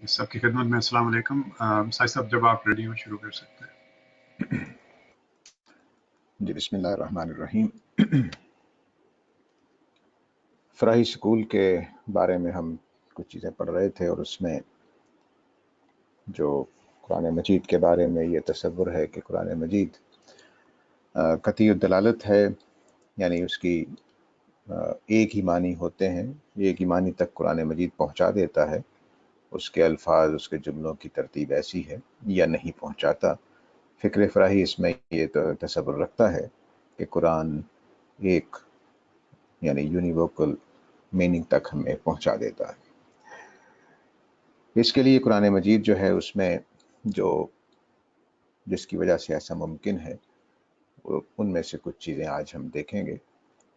سب کی خدمت میں السلام علیکم۔ سائی صاحب جب آپ ریڈی ہوں شروع کر سکتے ہیں۔ جی بسم اللہ الرحمن الرحیم۔ فراہی سکول کے بارے میں ہم کچھ چیزیں پڑھ رہے تھے، اور اس میں جو قرآن مجید کے بارے میں یہ تصور ہے کہ قرآن مجید قطعی الدلالت ہے، یعنی اس کی ایک ہی معنی ہوتے ہیں، ایک ہی معنی تک قرآن مجید پہنچا دیتا ہے، اس کے الفاظ، اس کے جملوں کی ترتیب ایسی ہے یا نہیں پہنچاتا۔ فکر فراہی اس میں یہ تصور رکھتا ہے کہ قرآن ایک یعنی یونیورسل میننگ تک ہمیں پہنچا دیتا ہے۔ اس کے لیے قرآن مجید جو ہے اس میں جس کی وجہ سے ایسا ممکن ہے، ان میں سے کچھ چیزیں آج ہم دیکھیں گے۔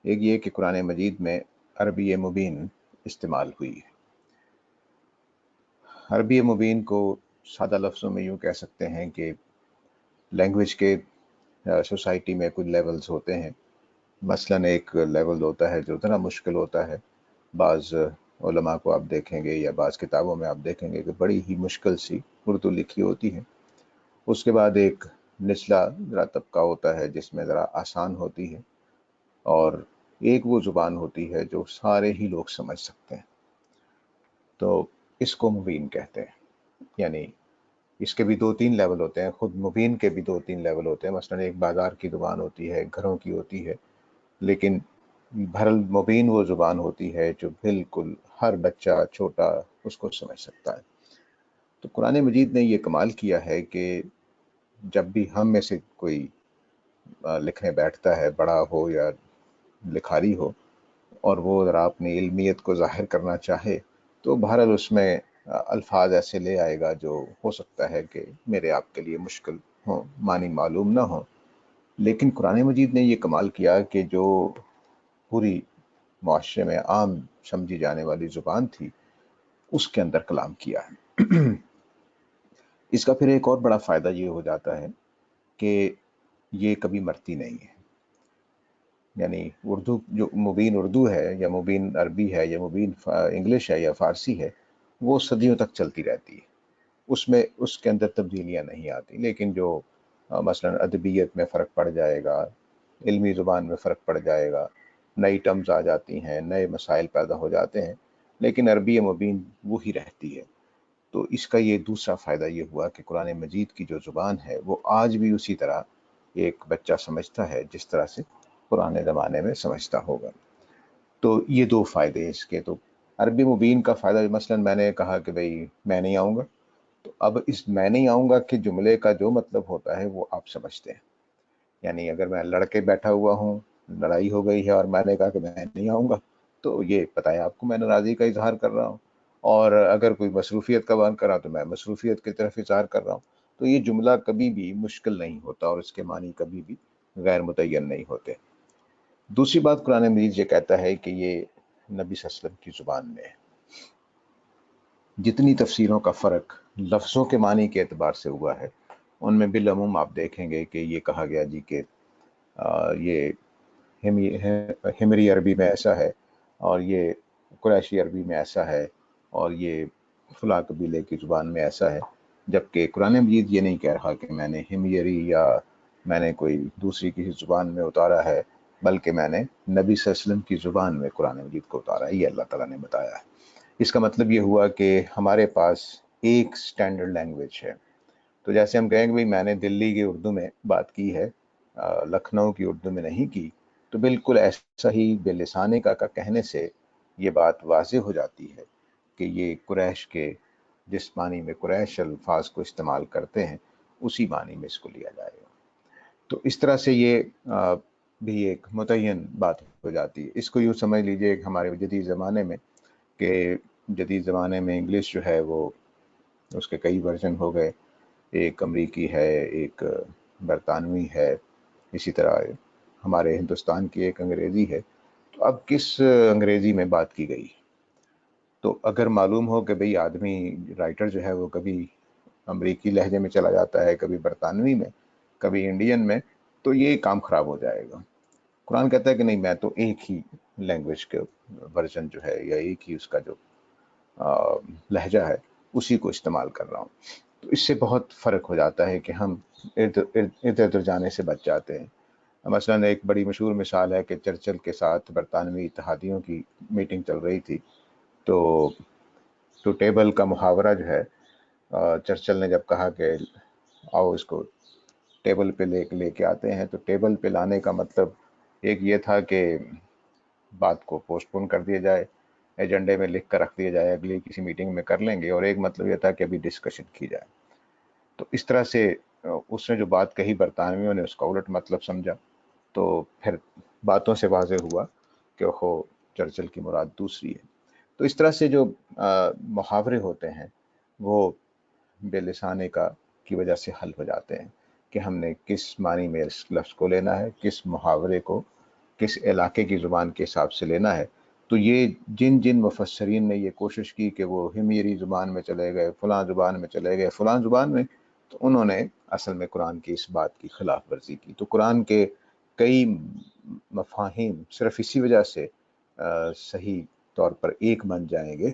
ایک یہ کہ قرآن مجید میں عربی مبین استعمال ہوئی ہے۔ عربی مبین کو سادہ لفظوں میں یوں کہہ سکتے ہیں کہ لینگویج کے سوسائٹی میں کچھ لیولز ہوتے ہیں۔ مثلاً ایک لیول ہوتا ہے جو اتنا مشکل ہوتا ہے، بعض علماء کو آپ دیکھیں گے یا بعض کتابوں میں آپ دیکھیں گے کہ بڑی ہی مشکل سی اردو لکھی ہوتی ہے۔ اس کے بعد ایک نچلا ذرا طبقہ ہوتا ہے جس میں ذرا آسان ہوتی ہے، اور ایک وہ زبان ہوتی ہے جو سارے ہی لوگ سمجھ سکتے ہیں، تو اس کو مبین کہتے ہیں۔ یعنی اس کے بھی دو تین لیول ہوتے ہیں، خود مبین کے بھی دو تین لیول ہوتے ہیں۔ مثلاً ایک بازار کی زبان ہوتی ہے، گھروں کی ہوتی ہے، لیکن بہرحال مبین وہ زبان ہوتی ہے جو بالکل ہر بچہ چھوٹا اس کو سمجھ سکتا ہے۔ تو قرآن مجید نے یہ کمال کیا ہے کہ جب بھی ہم میں سے کوئی لکھنے بیٹھتا ہے، بڑا ہو یا لکھاری ہو، اور وہ ذرا اپنی علمیت کو ظاہر کرنا چاہے، تو بہرحال اس میں الفاظ ایسے لے آئے گا جو ہو سکتا ہے کہ میرے آپ کے لیے مشکل ہوں، معنی معلوم نہ ہوں۔ لیکن قرآن مجید نے یہ کمال کیا کہ جو پوری معاشرے میں عام سمجھی جانے والی زبان تھی، اس کے اندر کلام کیا ہے۔ اس کا پھر ایک اور بڑا فائدہ یہ ہو جاتا ہے کہ یہ کبھی مرتی نہیں ہے۔ یعنی اردو جو مبین اردو ہے یا مبین عربی ہے یا مبین انگلش ہے یا فارسی ہے، وہ صدیوں تک چلتی رہتی ہے، اس کے اندر تبدیلیاں نہیں آتی۔ لیکن جو مثلاً ادبیت میں فرق پڑ جائے گا، علمی زبان میں فرق پڑ جائے گا، نئی ٹرمز آ جاتی ہیں، نئے مسائل پیدا ہو جاتے ہیں، لیکن عربی مبین وہی رہتی ہے۔ تو اس کا یہ دوسرا فائدہ یہ ہوا کہ قرآن مجید کی جو زبان ہے وہ آج بھی اسی طرح ایک بچہ سمجھتا ہے جس طرح سے پرانے زمانے میں سمجھتا ہوگا۔ تو یہ دو فائدے اس کے۔ تو عربی مبین کا فائدہ، مثلاً میں نے کہا کہ بھئی میں نہیں آؤں گا، تو اب اس میں نہیں آؤں گا کہ جملے کا جو مطلب ہوتا ہے وہ آپ سمجھتے ہیں۔ یعنی اگر میں لڑکے بیٹھا ہوا ہوں، لڑائی ہو گئی ہے اور میں نے کہا کہ میں نہیں آؤں گا، تو یہ پتہ ہے آپ کو میں ناراضی کا اظہار کر رہا ہوں، اور اگر کوئی مصروفیت کا بیان کر رہا تو میں مصروفیت کی طرف اظہار کر رہا ہوں۔ تو یہ جملہ کبھی بھی مشکل نہیں ہوتا، اور اس کے معنی کبھی بھی غیر متعین نہیں ہوتے۔ دوسری بات، قرآن مجید یہ کہتا ہے کہ یہ نبی صلی اللہ علیہ وسلم کی زبان میں ہے۔ جتنی تفسیروں کا فرق لفظوں کے معنی کے اعتبار سے ہوا ہے، ان میں بالعموم آپ دیکھیں گے کہ یہ کہا گیا جی کہ یہ ہمری عربی میں ایسا ہے، اور یہ قریشی عربی میں ایسا ہے، اور یہ فلاں قبیلے کی زبان میں ایسا ہے، جبکہ قرآن مجید یہ نہیں کہہ رہا کہ میں نے ہمری یا میں نے کوئی دوسری کسی زبان میں اتارا ہے، بلکہ میں نے نبی صلی اللہ علیہ وسلم کی زبان میں قرآن مجید کو اتارا ہے، یہ اللہ تعالیٰ نے بتایا ہے۔ اس کا مطلب یہ ہوا کہ ہمارے پاس ایک سٹینڈرڈ لینگویج ہے۔ تو جیسے ہم کہیں کہ بھئی میں نے دلی کی اردو میں بات کی ہے، لکھنؤ کی اردو میں نہیں کی، تو بالکل ایسا ہی بلسان کا کہنے سے یہ بات واضح ہو جاتی ہے کہ یہ قریش کے جس معنی میں قریش الفاظ کو استعمال کرتے ہیں اسی معنی میں اس کو لیا جائے گا۔ تو اس طرح سے یہ بھی ایک متعین بات ہو جاتی ہے۔ اس کو یوں سمجھ لیجئے کہ ہمارے جدید زمانے میں انگلش جو ہے وہ اس کے کئی ورژن ہو گئے، ایک امریکی ہے، ایک برطانوی ہے، اسی طرح ہمارے ہندوستان کی ایک انگریزی ہے۔ تو اب کس انگریزی میں بات کی گئی؟ تو اگر معلوم ہو کہ بھئی آدمی رائٹر جو ہے وہ کبھی امریکی لہجے میں چلا جاتا ہے، کبھی برطانوی میں، کبھی انڈین میں، تو یہ کام خراب ہو جائے گا۔ قرآن کہتا ہے کہ نہیں، میں تو ایک ہی لینگویج کے ورژن جو ہے یا ایک ہی اس کا جو لہجہ ہے اسی کو استعمال کر رہا ہوں. تو اس سے بہت فرق ہو جاتا ہے کہ ہم ادھر ادھر جانے سے بچ جاتے ہیں. مثلاً ایک بڑی مشہور مثال ہے کہ چرچل کے ساتھ برطانوی اتحادیوں کی میٹنگ چل رہی تھی. تو ٹیبل کا محاورہ جو ہے، چرچل نے جب کہا کہ آؤ اس کو ٹیبل پہ لے کے آتے ہیں، تو ٹیبل پہ لانے کا مطلب ایک یہ تھا کہ بات کو پوسٹ پون کر دیا جائے، ایجنڈے میں لکھ کر رکھ دیا جائے، اگلی کسی میٹنگ میں کر لیں گے، اور ایک مطلب یہ تھا کہ ابھی ڈسکشن کی جائے. تو اس طرح سے اس نے جو بات کہی، برطانویوں نے اس کا الٹ مطلب سمجھا. تو پھر باتوں سے واضح ہوا کہ وہ چرچل کی مراد دوسری ہے. تو اس طرح سے جو محاورے ہوتے ہیں وہ بے لسانے کی وجہ سے حل ہو جاتے ہیں کہ ہم نے کس معنی میں اس لفظ کو لینا ہے، کس محاورے کو کس علاقے کی زبان کے حساب سے لینا ہے. تو یہ جن مفسرین نے یہ کوشش کی کہ وہ ہمیری زبان میں چلے گئے، فلاں زبان میں چلے گئے، فلاں زبان میں، تو انہوں نے اصل میں قرآن کی اس بات کی خلاف ورزی کی. تو قرآن کے کئی مفاہیم صرف اسی وجہ سے صحیح طور پر ایک بن جائیں گے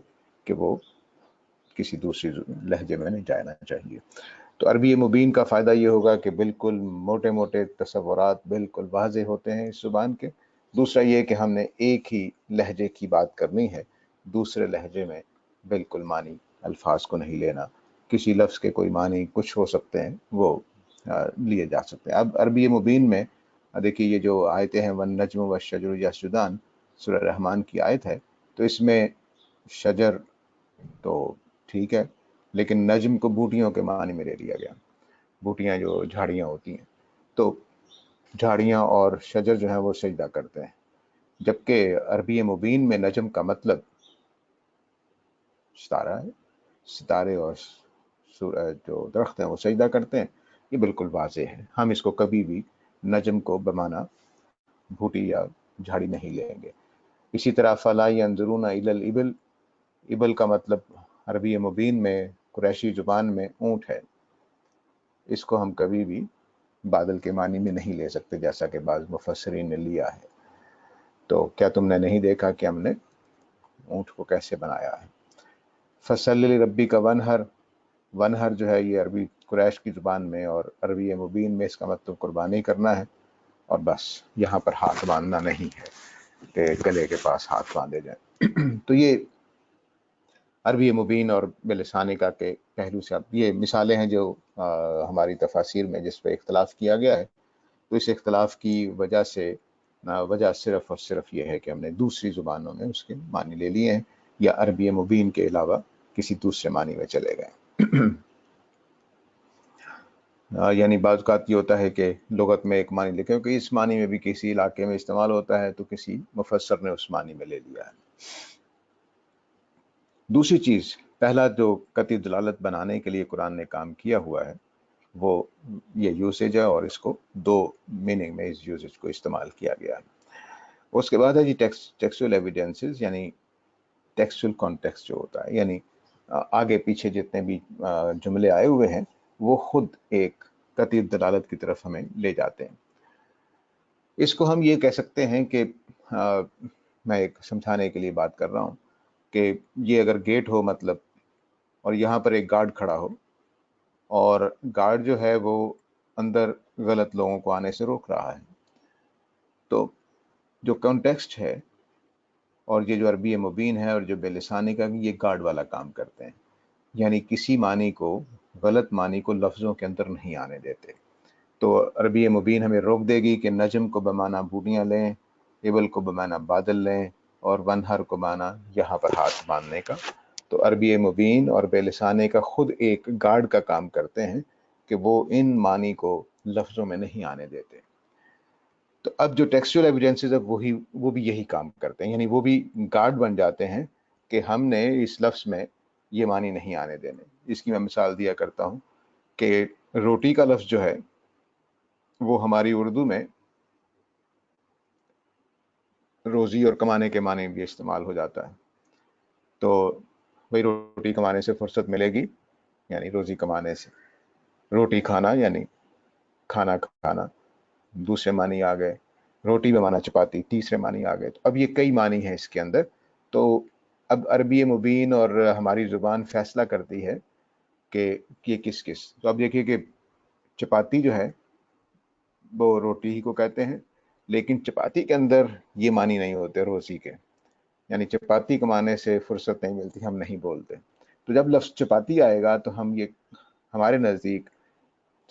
کہ وہ کسی دوسری لہجے میں نہیں جانا چاہیے. تو عربی مبین کا فائدہ یہ ہوگا کہ بالکل موٹے موٹے تصورات بالکل واضح ہوتے ہیں اس زبان کے. دوسرا یہ کہ ہم نے ایک ہی لہجے کی بات کرنی ہے، دوسرے لہجے میں بالکل معنی الفاظ کو نہیں لینا. کسی لفظ کے کوئی معنی کچھ ہو سکتے ہیں، وہ لیے جا سکتے ہیں. اب عربی مبین میں دیکھیے یہ جو آیتیں ہیں، والنجم والشجر یسجدان، سورہ رحمان کی آیت ہے. تو اس میں شجر تو ٹھیک ہے، لیکن نجم کو بوٹیوں کے معنی میں لے لیا گیا. بوٹیاں جو جھاڑیاں ہوتی ہیں، تو جھاڑیاں اور شجر جو ہیں وہ سجدہ کرتے ہیں، جبکہ عربی مبین میں نجم کا مطلب ستارہ ہے. ستارے اور جو درخت ہیں وہ سجدہ کرتے ہیں. یہ بالکل واضح ہے. ہم اس کو کبھی بھی نجم کو بمانا بھوٹی یا جھاڑی نہیں لیں گے. اسی طرح فلا ینظرون الی الابل، ابل کا مطلب عربی مبین میں قریشی زبان میں اونٹ ہے. اس کو ہم کبھی بھی بادل کے معنی میں نہیں لے سکتے، جیسا کہ بعض مفسرین نے لیا ہے. تو کیا تم نے نہیں دیکھا کہ ہم نے اونٹ کو کیسے بنایا ہے؟ فصل لربی کا ونہر جو ہے یہ عربی قریش کی زبان میں اور عربی مبین میں اس کا مطلب قربانی کرنا ہے. اور بس یہاں پر ہاتھ باندھنا نہیں ہے کہ گلے کے پاس ہاتھ باندھے جائیں. تو یہ عربی مبین اور بلسانیکا کے پہلو سے. اب یہ مثالیں ہیں جو ہماری تفاسیر میں جس پہ اختلاف کیا گیا ہے. تو اس اختلاف کی وجہ صرف اور صرف یہ ہے کہ ہم نے دوسری زبانوں میں اس کے معنی لے لیے ہیں، یا عربی مبین کے علاوہ کسی دوسرے معنی میں چلے گئے. یعنی بعض اوقات یہ ہوتا ہے کہ لغت میں ایک معنی لکھے، کیونکہ اس معنی میں بھی کسی علاقے میں استعمال ہوتا ہے، تو کسی مفسر نے اس معنی میں لے لیا ہے. دوسری چیز، پہلا جو قطعی دلالت بنانے کے لیے قرآن نے کام کیا ہوا ہے وہ یہ یوسیج ہے، اور اس کو دو میننگ میں اس یوسیج کو استعمال کیا گیا ہے. اس کے بعد ہے جی ٹیکسچوئل ایویڈنسز، یعنی ٹیکسچوئل کانٹیکسٹ جو ہوتا ہے، یعنی آگے پیچھے جتنے بھی جملے آئے ہوئے ہیں وہ خود ایک قطعی دلالت کی طرف ہمیں لے جاتے ہیں. اس کو ہم یہ کہہ سکتے ہیں کہ میں ایک سمجھانے کے لیے بات کر رہا ہوں کہ یہ اگر گیٹ ہو مطلب، اور یہاں پر ایک گارڈ کھڑا ہو، اور گارڈ جو ہے وہ اندر غلط لوگوں کو آنے سے روک رہا ہے، تو جو کانٹیکسٹ ہے اور یہ جو عربی مبین ہے اور جو بے لسانی کا، یہ گارڈ والا کام کرتے ہیں. یعنی کسی معنی کو، غلط معنی کو لفظوں کے اندر نہیں آنے دیتے. تو عربی مبین ہمیں روک دے گی کہ نجم کو بمانا بوٹیاں لیں، ابل کو بمانا بادل لیں، اور ونہر کو مانا یہاں پر ہاتھ باندھنے کا. تو عربی مبین اور بے لسانے کا خود ایک گارڈ کا کام کرتے ہیں کہ وہ ان معنی کو لفظوں میں نہیں آنے دیتے. تو اب جو ٹیکسچوئل ایویڈنسز ہے وہ بھی یہی کام کرتے ہیں، یعنی وہ بھی گارڈ بن جاتے ہیں کہ ہم نے اس لفظ میں یہ معنی نہیں آنے دینے. اس کی میں مثال دیا کرتا ہوں کہ روٹی کا لفظ جو ہے وہ ہماری اردو میں روزی اور کمانے کے معنی بھی استعمال ہو جاتا ہے. تو بھئی روٹی کمانے سے فرصت ملے گی، یعنی روزی کمانے سے. روٹی کھانا یعنی کھانا کھانا، دوسرے معنی آ گئے. روٹی بمانا چپاتی، تیسرے معنی آ گئے. تو اب یہ کئی معنی ہیں اس کے اندر. تو اب عربی مبین اور ہماری زبان فیصلہ کرتی ہے کہ یہ کس کس. تو اب دیکھیے کہ چپاتی جو ہے وہ روٹی ہی کو کہتے ہیں، لیکن چپاتی کے اندر یہ معنی نہیں ہوتے روزی کے، یعنی چپاتی کمانے سے فرصت نہیں ملتی، ہم نہیں بولتے. تو جب لفظ چپاتی آئے گا تو ہم یہ ہمارے نزدیک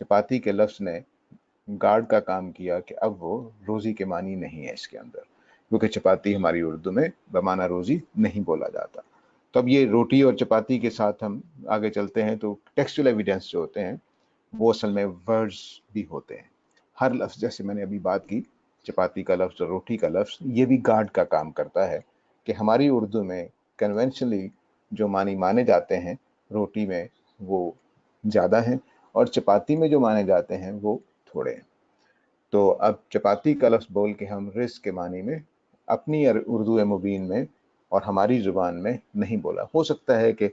چپاتی کے لفظ نے گارڈ کا کام کیا کہ اب وہ روزی کے معنی نہیں ہے اس کے اندر، کیونکہ چپاتی ہماری اردو میں بمعنی روزی نہیں بولا جاتا. تو اب یہ روٹی اور چپاتی کے ساتھ ہم آگے چلتے ہیں تو ٹیکسچل ایویڈنس جو ہوتے ہیں وہ اصل میں ورڈز بھی ہوتے ہیں. ہر لفظ جیسے میں نے ابھی بات کی، چپاتی کا لفظ اور روٹی کا لفظ، یہ بھی گارڈ کا کام کرتا ہے کہ ہماری اردو میں کنونشنلی جو معنی مانے جاتے ہیں روٹی میں وہ زیادہ ہیں اور چپاتی میں جو مانے جاتے ہیں وہ تھوڑے ہیں. تو اب چپاتی کا لفظ بول کے ہم رزق کے معنی میں اپنی اردو مبین میں اور ہماری زبان میں نہیں بولا. ہو سکتا ہے کہ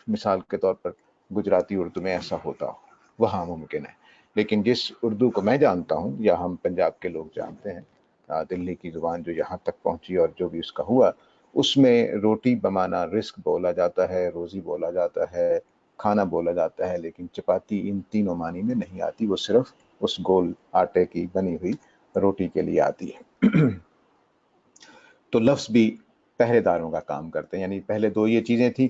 مثال کے طور پر گجراتی اردو میں ایسا ہوتا ہو، وہاں ممکن ہے، لیکن جس اردو کو میں جانتا ہوں یا ہم پنجاب کے لوگ جانتے ہیں، دلی کی زبان جو یہاں تک پہنچی اور جو بھی اس کا ہوا، اس میں روٹی بمعنی رزق بولا جاتا ہے، روزی بولا جاتا ہے، کھانا بولا جاتا ہے، لیکن چپاتی ان تینوں معنی میں نہیں آتی، وہ صرف اس گول آٹے کی بنی ہوئی روٹی کے لیے آتی ہے. تو لفظ بھی پہرے داروں کا کام کرتے ہیں، یعنی پہلے دو یہ چیزیں تھیں،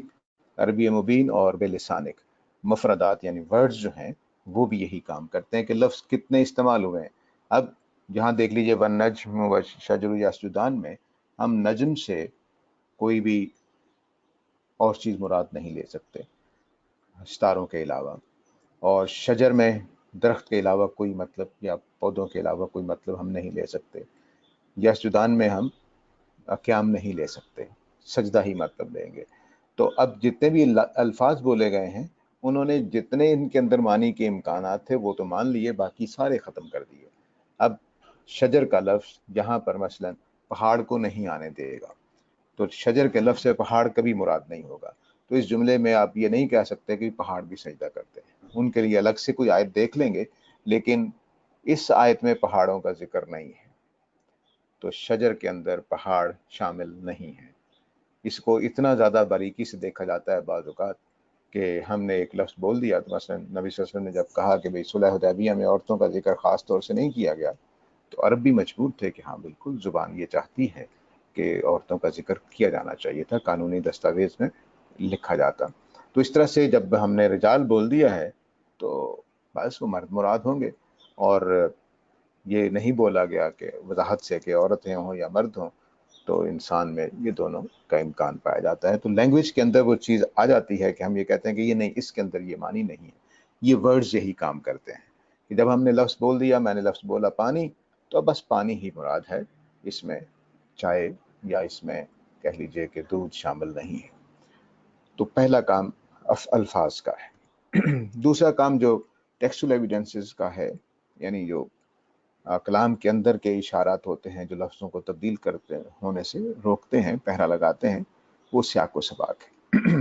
عربی مبین اور بلسانک. مفردات یعنی ورڈز جو ہیں وہ بھی یہی کام کرتے ہیں کہ لفظ کتنے استعمال ہوئے ہیں. اب یہاں دیکھ لیجئے والنجم والشجر یسجدان میں ہم نجم سے کوئی بھی اور چیز مراد نہیں لے سکتے ستاروں کے علاوہ، اور شجر میں درخت کے علاوہ کوئی مطلب یا پودوں کے علاوہ کوئی مطلب ہم نہیں لے سکتے. یسجدان میں ہم قیام نہیں لے سکتے، سجدہ ہی مطلب لیں گے. تو اب جتنے بھی الفاظ بولے گئے ہیں انہوں نے جتنے ان کے اندر معنی کے امکانات تھے وہ تو مان لیے، باقی سارے ختم کر دیے. اب شجر کا لفظ یہاں پر مثلا پہاڑ کو نہیں آنے دے گا، تو شجر کے لفظ سے پہاڑ کبھی مراد نہیں ہوگا. تو اس جملے میں آپ یہ نہیں کہہ سکتے کہ پہاڑ بھی سجدہ کرتے ہیں، ان کے لیے الگ سے کوئی آیت دیکھ لیں گے، لیکن اس آیت میں پہاڑوں کا ذکر نہیں ہے، تو شجر کے اندر پہاڑ شامل نہیں ہے. اس کو اتنا زیادہ باریکی سے دیکھا جاتا ہے بعض اوقات کہ ہم نے ایک لفظ بول دیا، تو مثلا نبی صلی اللہ علیہ وسلم نے جب کہا کہ بھئی صلح حدیبیہ میں عورتوں کا ذکر خاص طور سے نہیں کیا گیا، تو عرب بھی مجبور تھے کہ ہاں بالکل زبان یہ چاہتی ہے کہ عورتوں کا ذکر کیا جانا چاہیے تھا، قانونی دستاویز میں لکھا جاتا. تو اس طرح سے جب ہم نے رجال بول دیا ہے تو بس وہ مرد مراد ہوں گے، اور یہ نہیں بولا گیا کہ وضاحت سے کہ عورتیں ہوں یا مرد ہوں، تو انسان میں یہ دونوں کا امکان پایا جاتا ہے. تو لینگویج کے اندر وہ چیز آ جاتی ہے کہ ہم یہ کہتے ہیں کہ یہ نہیں، اس کے اندر یہ معنی نہیں ہے. یہ ورڈز یہی کام کرتے ہیں کہ جب ہم نے لفظ بول دیا، میں نے لفظ بولا پانی، تو بس پانی ہی مراد ہے، اس میں چائے یا اس میں کہہ لیجئے کہ دودھ شامل نہیں ہے. تو پہلا کام الفاظ کا ہے. دوسرا کام جو ٹیکسچل ایویڈنسز کا ہے، یعنی جو کلام کے اندر کے اشارات ہوتے ہیں جو لفظوں کو تبدیل کرتے ہونے سے روکتے ہیں، پہرا لگاتے ہیں، وہ سیاق و سباق ہے.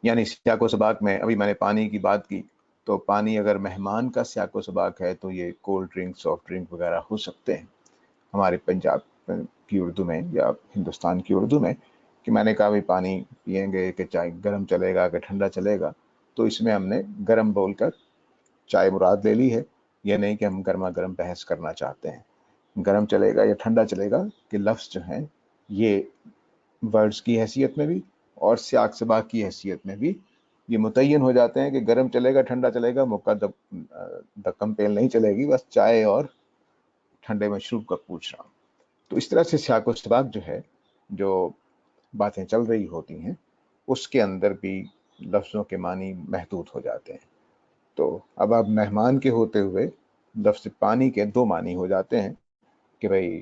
یعنی سیاق و سباق میں ابھی میں نے پانی کی بات کی، تو پانی اگر مہمان کا سیاق و سباق ہے تو یہ کولڈ ڈرنک، سافٹ ڈرنک وغیرہ ہو سکتے ہیں ہمارے پنجاب کی اردو میں یا ہندوستان کی اردو میں. کہ میں نے کہا بھی پانی پئیں گے کہ چائے گرم چلے گا کہ ٹھنڈا چلے گا، تو اس میں ہم نے گرم بول کر چائے مراد لے لی ہے. یہ نہیں کہ ہم گرما گرم بحث کرنا چاہتے ہیں، گرم چلے گا یا ٹھنڈا چلے گا کہ لفظ جو ہیں یہ ورڈز کی حیثیت میں بھی اور سیاق سباق کی حیثیت میں بھی یہ متعین ہو جاتے ہیں کہ گرم چلے گا ٹھنڈا چلے گا، دکم پیل نہیں چلے گی، بس چائے اور ٹھنڈے مشروب کا پوچھ رہا ہوں. تو اس طرح سے سیاق و سباق جو ہے، جو باتیں چل رہی ہوتی ہیں اس کے اندر بھی لفظوں کے معنی محدود ہو جاتے ہیں. تو اب آپ مہمان کے ہوتے ہوئے لفظ پانی کے دو معنی ہو جاتے ہیں کہ بھئی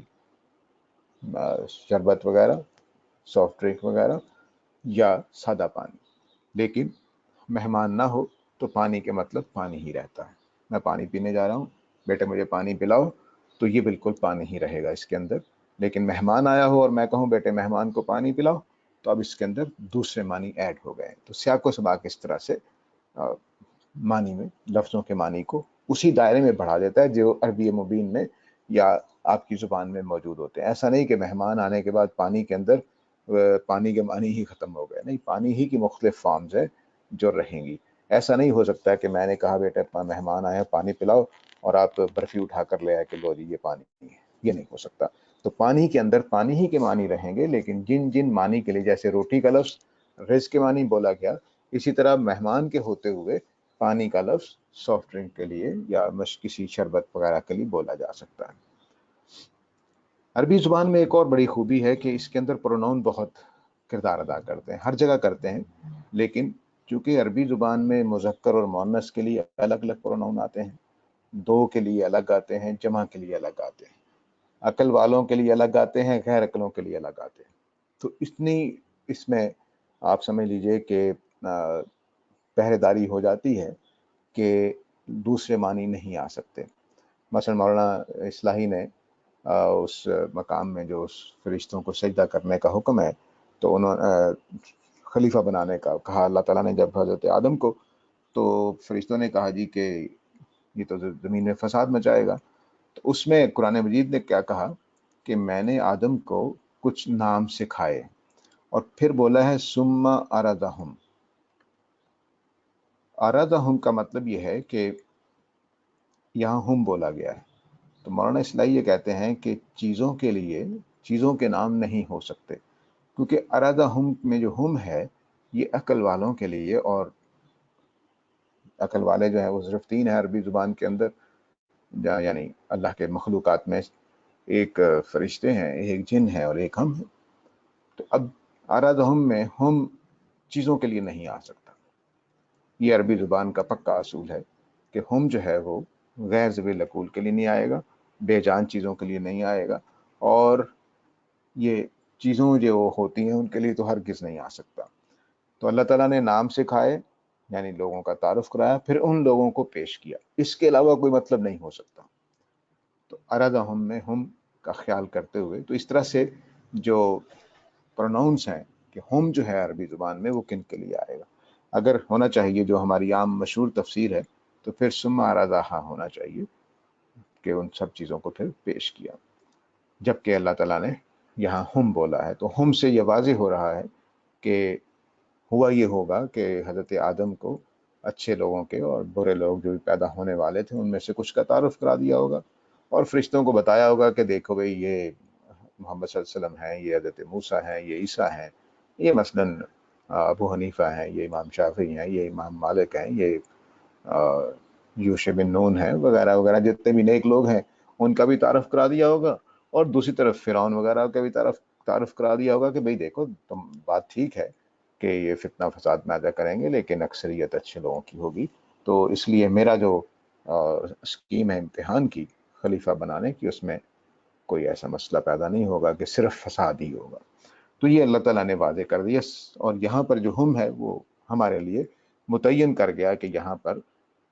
شربت وغیرہ، سافٹ ڈرنک وغیرہ یا سادہ پانی. لیکن مہمان نہ ہو تو پانی کے مطلب پانی ہی رہتا ہے. میں پانی پینے جا رہا ہوں، بیٹے مجھے پانی پلاؤ، تو یہ بالکل پانی ہی رہے گا اس کے اندر. لیکن مہمان آیا ہو اور میں کہوں بیٹے مہمان کو پانی پلاؤ، تو اب اس کے اندر دوسرے معنی ایڈ ہو گئے. تو سیاق و سباق اس طرح سے معنی میں لفظوں کے معنی کو اسی دائرے میں بڑھا دیتا ہے جو عربی مبین میں یا آپ کی زبان میں موجود ہوتے ہیں. ایسا نہیں کہ مہمان آنے کے بعد پانی کے اندر پانی کے معنی ہی ختم ہو گئے. نہیں، پانی ہی کی مختلف فارمز ہے جو رہیں گی. ایسا نہیں ہو سکتا کہ میں نے کہا بیٹا مہمان آئے ہیں پانی پلاؤ اور آپ برفی اٹھا کر لے آئے کہ لو جی یہ پانی ہے. یہ نہیں ہو سکتا. تو پانی کے اندر پانی ہی کے معنی رہیں گے، لیکن جن جن معنی کے لیے، جیسے روٹی کا لفظ رزق کے معنی بولا گیا، اسی طرح مہمان کے ہوتے ہوئے پانی کا لفظ سافٹ ڈرنک کے لیے یا کسی شربت وغیرہ کے لیے بولا جا سکتا ہے. عربی زبان میں ایک اور بڑی خوبی ہے کہ اس کے اندر پروناؤن بہت کردار ادا کرتے ہیں، ہر جگہ کرتے ہیں، لیکن چونکہ عربی زبان میں مذکر اور مؤنث کے لیے الگ الگ پروناؤن آتے ہیں، دو کے لیے الگ آتے ہیں، جمع کے لیے الگ آتے ہیں، عقل والوں کے لیے الگ آتے ہیں، غیر عقلوں کے لیے الگ آتے ہیں. تو اس میں آپ سمجھ لیجئے کہ پہرے داری ہو جاتی ہے کہ دوسرے معنی نہیں آ سکتے. مثلا مولانا اصلاحی نے اس مقام میں جو اس فرشتوں کو سجدہ کرنے کا حکم ہے تو انہوں خلیفہ بنانے کا کہا. اللہ تعالیٰ نے جب حضرت آدم کو، تو فرشتوں نے کہا جی کہ یہ تو زمین میں فساد مچائے گا. تو اس میں قرآن مجید نے کیا کہا کہ میں نے آدم کو کچھ نام سکھائے، اور پھر بولا ہے ثم ارادہم. ارادہم کا مطلب یہ ہے کہ یہاں ہم بولا گیا ہے. تو مولانا اصلاحی یہ کہتے ہیں کہ چیزوں کے لیے چیزوں کے نام نہیں ہو سکتے، کیونکہ ارادہ ہم میں جو ہم ہے یہ عقل والوں کے لیے، اور عقل والے جو ہیں وہ صرف تین ہیں عربی زبان کے اندر، یعنی اللہ کے مخلوقات میں ایک فرشتے ہیں، ایک جن ہے اور ایک ہم ہیں. تو اب ارادہ ہم میں ہم چیزوں کے لیے نہیں آ سکتا. یہ عربی زبان کا پکا اصول ہے کہ ہم جو ہے وہ غیر ذوی العقول کے لیے نہیں آئے گا، بے جان چیزوں کے لیے نہیں آئے گا، اور یہ چیزوں جو ہوتی ہیں ان کے لیے تو ہرگز نہیں آ سکتا. تو اللہ تعالیٰ نے نام سکھائے، یعنی لوگوں کا تعارف کرایا، پھر ان لوگوں کو پیش کیا. اس کے علاوہ کوئی مطلب نہیں ہو سکتا. تو ارادہ ہم میں ہم کا خیال کرتے ہوئے، تو اس طرح سے جو پروناؤنس ہیں کہ ہم جو ہے عربی زبان میں وہ کن کے لیے آئے گا. اگر ہونا چاہیے جو ہماری عام مشہور تفسیر ہے تو پھر ثم ارادہ ہونا چاہیے کہ ان سب چیزوں کو پھر پیش کیا. جبکہ اللہ تعالیٰ نے یہاں ہم بولا ہے، تو ہم سے یہ واضح ہو رہا ہے کہ ہوا یہ ہوگا کہ حضرت آدم کو اچھے لوگوں کے اور برے لوگ جو بھی پیدا ہونے والے تھے ان میں سے کچھ کا تعارف کرا دیا ہوگا، اور فرشتوں کو بتایا ہوگا کہ دیکھو بھئی یہ محمد صلی اللہ علیہ وسلم ہیں، یہ حضرت موسیٰ ہیں، یہ عیسیٰ ہیں، یہ مثلاً ابو حنیفہ ہیں، یہ امام شافعی ہیں، یہ امام مالک ہیں، یہ یوشع بن نون ہیں، وغیرہ وغیرہ. جتنے بھی نیک لوگ ہیں ان کا بھی تعارف کرا دیا ہوگا، اور دوسری طرف فرعون وغیرہ کا بھی تعارف کرا دیا ہوگا کہ بھئی دیکھو تم بات ٹھیک ہے کہ یہ فتنہ فساد پیدا کریں گے لیکن اکثریت اچھے لوگوں کی ہوگی. تو اس لیے میرا جو اسکیم ہے امتحان کی، خلیفہ بنانے کی، اس میں کوئی ایسا مسئلہ پیدا نہیں ہوگا کہ صرف فساد ہی ہوگا. تو یہ اللہ تعالیٰ نے واضح کر دیا. اور یہاں پر جو ہم ہے وہ ہمارے لیے متعین کر گیا کہ یہاں پر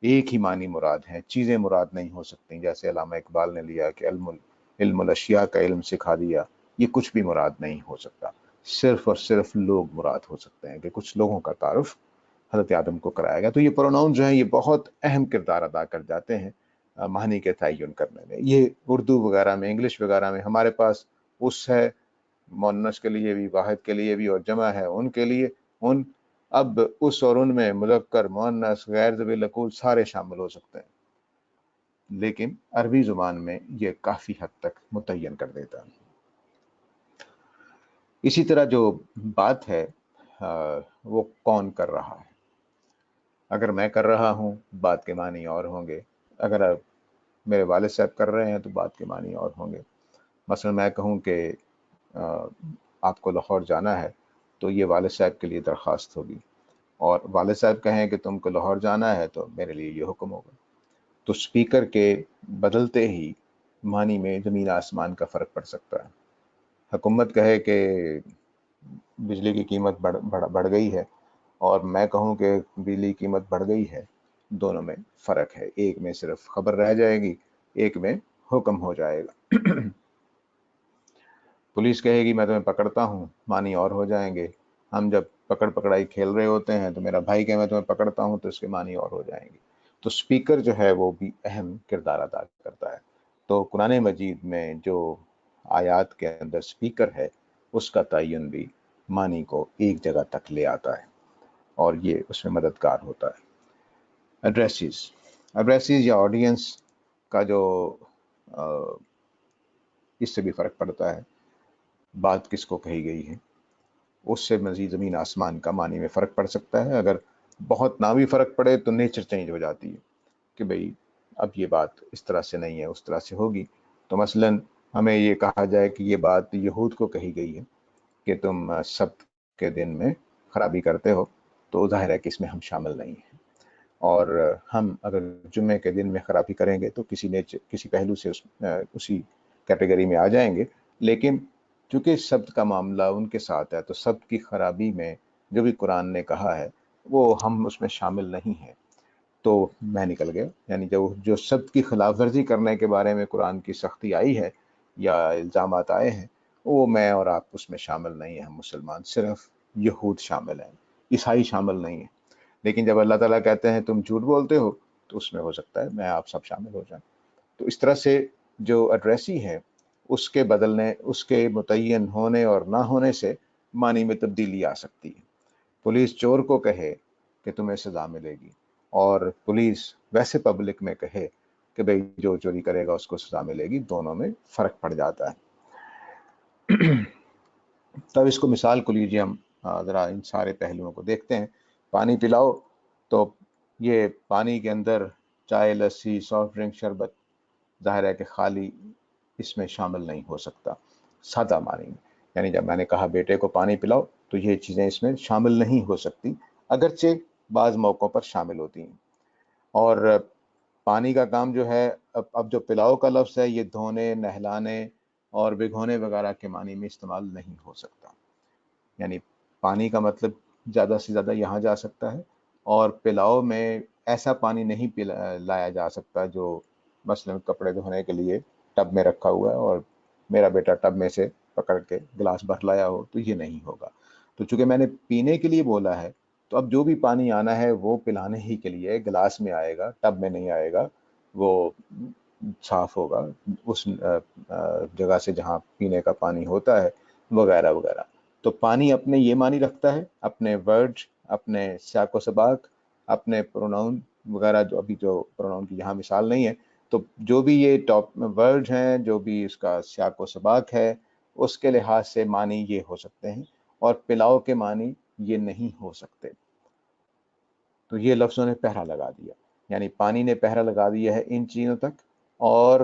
ایک ہی معنی مراد ہیں، چیزیں مراد نہیں ہو سکتی. جیسے علامہ اقبال نے لیا کہ علم الاشیاء کا علم سکھا دیا، یہ کچھ بھی مراد نہیں ہو سکتا. صرف اور صرف لوگ مراد ہو سکتے ہیں کہ کچھ لوگوں کا تعارف حضرت آدم کو کرایا گیا. تو یہ پروناؤن جو ہیں یہ بہت اہم کردار ادا کر جاتے ہیں معنی کے تعین کرنے میں. یہ اردو وغیرہ میں، انگلش وغیرہ میں ہمارے پاس اس ہے، مؤنث کے لیے بھی، واحد کے لیے بھی، اور جمع ہے ان کے لیے ان. اب اس اور ان میں مذکر، مؤنث، غیر ذوی العقول سارے شامل ہو سکتے ہیں، لیکن عربی زبان میں یہ کافی حد تک متعین کر دیتا ہے. اسی طرح جو بات ہے وہ کون کر رہا ہے. اگر میں کر رہا ہوں بات کے معنی اور ہوں گے، اگر میرے والد صاحب کر رہے ہیں تو بات کے معنی اور ہوں گے. مثلا میں کہوں کہ آپ کو لاہور جانا ہے تو یہ والد صاحب کے لیے درخواست ہوگی، اور والد صاحب کہیں کہ تم کو لاہور جانا ہے تو میرے لیے یہ حکم ہوگا. تو سپیکر کے بدلتے ہی معنی میں زمین آسمان کا فرق پڑ سکتا ہے. حکومت کہے کہ بجلی کی قیمت بڑھ گئی ہے، اور میں کہوں کہ بجلی کی قیمت بڑھ گئی ہے، دونوں میں فرق ہے. ایک میں صرف خبر رہ جائے گی، ایک میں حکم ہو جائے گا. پولیس کہے گی میں تمہیں پکڑتا ہوں، معنی اور ہو جائیں گے. ہم جب پکڑائی کھیل رہے ہوتے ہیں تو میرا بھائی کہے میں تمہیں پکڑتا ہوں تو اس کے معنی اور ہو جائیں گے. تو سپیکر جو ہے وہ بھی اہم کردار ادا کرتا ہے. تو قرآن مجید میں جو آیات کے اندر سپیکر ہے اس کا تعین بھی معنی کو ایک جگہ تک لے آتا ہے اور یہ اس میں مددگار ہوتا ہے۔ ایڈریسز یا آڈینس کا جو اس سے بھی فرق پڑتا ہے، بات کس کو کہی گئی ہے اس سے مزید زمین آسمان کا معنی میں فرق پڑ سکتا ہے۔ اگر بہت نہ بھی فرق پڑے تو نیچر چینج ہو جاتی ہے کہ بھئی اب یہ بات اس طرح سے نہیں ہے، اس طرح سے ہوگی۔ تو مثلا ہمیں یہ کہا جائے کہ یہ بات یہود کو کہی گئی ہے کہ تم سبت کے دن میں خرابی کرتے ہو، تو ظاہر ہے کہ اس میں ہم شامل نہیں ہیں، اور ہم اگر جمعے کے دن میں خرابی کریں گے تو کسی پہلو سے اسی کیٹیگری میں آ جائیں گے۔ لیکن چونکہ سبت کا معاملہ ان کے ساتھ ہے، تو سبت کی خرابی میں جو بھی قرآن نے کہا ہے وہ ہم اس میں شامل نہیں ہیں، تو میں نکل گیا۔ یعنی جو سبت کی خلاف ورزی کرنے کے بارے میں قرآن کی سختی آئی ہے یا الزامات آئے ہیں، وہ میں اور آپ اس میں شامل نہیں ہیں، ہم مسلمان، صرف یہود شامل ہیں، عیسائی شامل نہیں ہیں۔ لیکن جب اللہ تعالیٰ کہتے ہیں تم جھوٹ بولتے ہو، تو اس میں ہو سکتا ہے میں آپ سب شامل ہو جائیں۔ تو اس طرح سے جو ایڈریسی ہے اس کے بدلنے، اس کے متعین ہونے اور نہ ہونے سے معنی میں تبدیلی آ سکتی ہے۔ پولیس چور کو کہے کہ تمہیں سزا ملے گی، اور پولیس ویسے پبلک میں کہے کہ بھئی جو چوری کرے گا اس کو سزا ملے گی، دونوں میں فرق پڑ جاتا ہے۔ تب اس کو مثال کو لیجیے، ہم ذرا ان سارے پہلوؤں کو دیکھتے ہیں۔ پانی پلاؤ، تو یہ پانی کے اندر چائے، لسی، سافٹ ڈرنک، شربت ظاہر ہے کہ خالی اس میں شامل نہیں ہو سکتا سادہ معنی میں۔ یعنی جب میں نے کہا بیٹے کو پانی پلاؤ، تو یہ چیزیں اس میں شامل نہیں ہو سکتی، اگرچہ بعض موقعوں پر شامل ہوتی ہیں۔ اور پانی کا کام جو ہے، اب جو پلاؤ کا لفظ ہے، یہ دھونے، نہلانے اور بھگونے وغیرہ کے معنی میں استعمال نہیں ہو سکتا۔ یعنی پانی کا مطلب زیادہ سے زیادہ یہاں جا سکتا ہے، اور پلاؤ میں ایسا پانی نہیں لایا جا سکتا جو مثلا کپڑے دھونے کے لیے ٹب میں رکھا ہوا ہے اور میرا بیٹا ٹب میں سے پکڑ کے گلاس بھر لایا ہو، تو یہ نہیں ہوگا۔ تو چونکہ میں نے پینے کے لیے بولا ہے، تو اب جو بھی پانی آنا ہے وہ پلانے ہی کے لیے گلاس میں آئے گا، ٹب میں نہیں آئے گا، وہ صاف ہوگا اس جگہ سے جہاں پینے کا پانی ہوتا ہے، وغیرہ وغیرہ۔ تو پانی اپنے یہ معنی رکھتا ہے، اپنے ورڈ، اپنے سیاق و سباق، اپنے پروناؤن وغیرہ، جو ابھی جو پروناؤن کی یہاں مثال نہیں ہے، تو جو بھی یہ ٹاپ ورڈ ہیں، جو بھی اس کا سیاق و سباق ہے، اس کے لحاظ سے معنی یہ ہو سکتے ہیں، اور پلاؤ کے معنی یہ نہیں ہو سکتے۔ تو یہ لفظوں نے پہرا لگا دیا، یعنی پانی نے پہرا لگا دیا ہے ان چیزوں تک، اور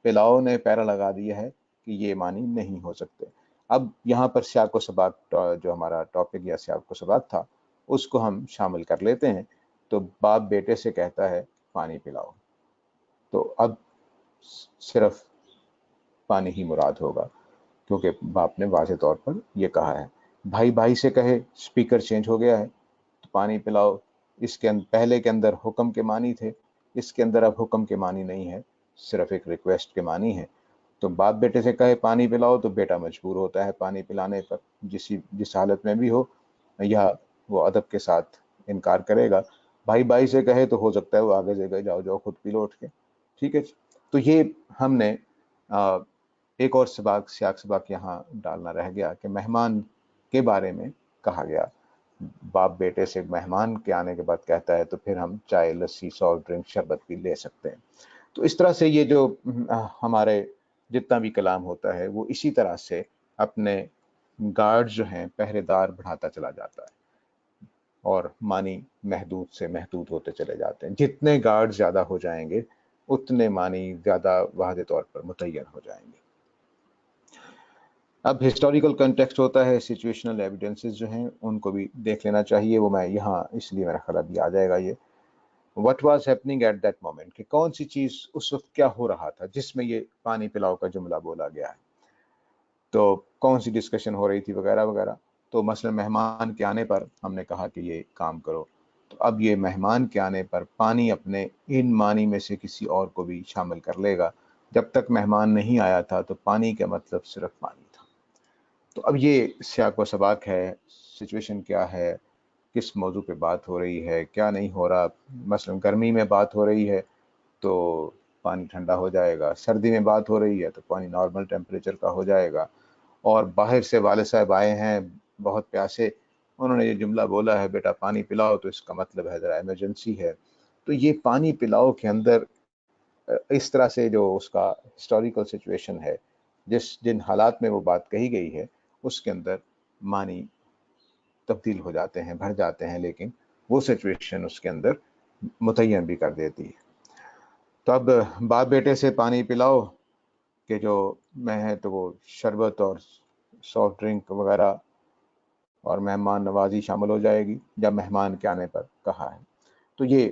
پلاؤ نے پہرا لگا دیا ہے کہ یہ معنی نہیں ہو سکتے۔ اب یہاں پر سیاق و سباق، جو ہمارا ٹاپک یا سیاق و سباق تھا، اس کو ہم شامل کر لیتے ہیں۔ تو باپ بیٹے سے کہتا ہے پانی پلاؤ، تو اب صرف پانی ہی مراد ہوگا، کیونکہ باپ نے واضح طور پر یہ کہا ہے۔ بھائی بھائی سے کہے، سپیکر چینج ہو گیا ہے، تو پانی پلاؤ، اس کے پہلے کے اندر حکم کے معنی تھے، اس کے اندر اب حکم کے معنی نہیں ہے، صرف ایک ریکویسٹ کے معنی ہے۔ تو باپ بیٹے سے کہے پانی پلاؤ، تو بیٹا مجبور ہوتا ہے پانی پلانے پر، جس حالت میں بھی ہو، یا وہ ادب کے ساتھ انکار کرے گا۔ بھائی بھائی سے کہے تو ہو سکتا ہے وہ آگے سے کہے جاؤ جاؤ خود پی لو اٹھ کے، ٹھیک ہے۔ تو یہ ہم نے ایک اور سیاق سباق یہاں ڈالنا رہ گیا کہ مہمان کے بارے میں کہا گیا۔ باپ بیٹے سے مہمان کے آنے کے بعد کہتا ہے تو پھر ہم چائے، لسی، سافٹ ڈرنک، شربت بھی لے سکتے ہیں۔ تو اس طرح سے یہ جو ہمارے جتنا بھی کلام ہوتا ہے، وہ اسی طرح سے اپنے گارڈ جو ہیں، پہرے دار بڑھاتا چلا جاتا ہے، اور معنی محدود سے محدود ہوتے چلے جاتے ہیں۔ جتنے گارڈ زیادہ ہو جائیں گے، اتنے معنی زیادہ واضح طور پر متعین ہو جائیں گے۔ اب ہسٹوریکل کنٹیکسٹ ہوتا ہے، سچویشنل ایویڈنسز جو ہیں ان کو بھی دیکھ لینا چاہیے، وہ میں یہاں اس لیے میرا خیال ابھی آ جائے گا یہ what was happening at that moment، کہ کون سی چیز اس وقت کیا ہو رہا تھا جس میں یہ پانی پلاؤ کا جملہ بولا گیا ہے، تو کون سی ڈسکشن ہو رہی تھی وغیرہ وغیرہ۔ تو مثلا مہمان کے آنے پر ہم نے کہا کہ یہ کام کرو، تو اب یہ مہمان کے آنے پر پانی اپنے ان معنی میں سے کسی اور کو بھی شامل کر لے گا۔ جب تک مہمان نہیں آیا تھا تو پانی کا مطلب صرف پانی تھا۔ تو اب یہ سیاق و سباق ہے، سچویشن کیا ہے، کس موضوع پہ بات ہو رہی ہے، کیا نہیں ہو رہا۔ مثلا گرمی میں بات ہو رہی ہے تو پانی ٹھنڈا ہو جائے گا، سردی میں بات ہو رہی ہے تو پانی نارمل ٹیمپریچر کا ہو جائے گا، اور باہر سے والد صاحب آئے ہیں بہت پیاسے، انہوں نے یہ جملہ بولا ہے بیٹا پانی پلاؤ، تو اس کا مطلب ہے ذرا ایمرجنسی ہے. تو یہ پانی پلاؤ کے اندر اس طرح سے جو اس کا ہسٹوریکل سچویشن ہے، جن حالات میں وہ بات کہی گئی ہے، اس کے اندر معنی تبدیل ہو جاتے ہیں، بھر جاتے ہیں، لیکن وہ سچویشن اس کے اندر متعین بھی کر دیتی ہے. تو اب باپ بیٹے سے پانی پلاؤ کہ جو میں ہے تو وہ شربت اور سافٹ ڈرنک وغیرہ اور مہمان نوازی شامل ہو جائے گی جب مہمان کے آنے پر کہا ہے. تو یہ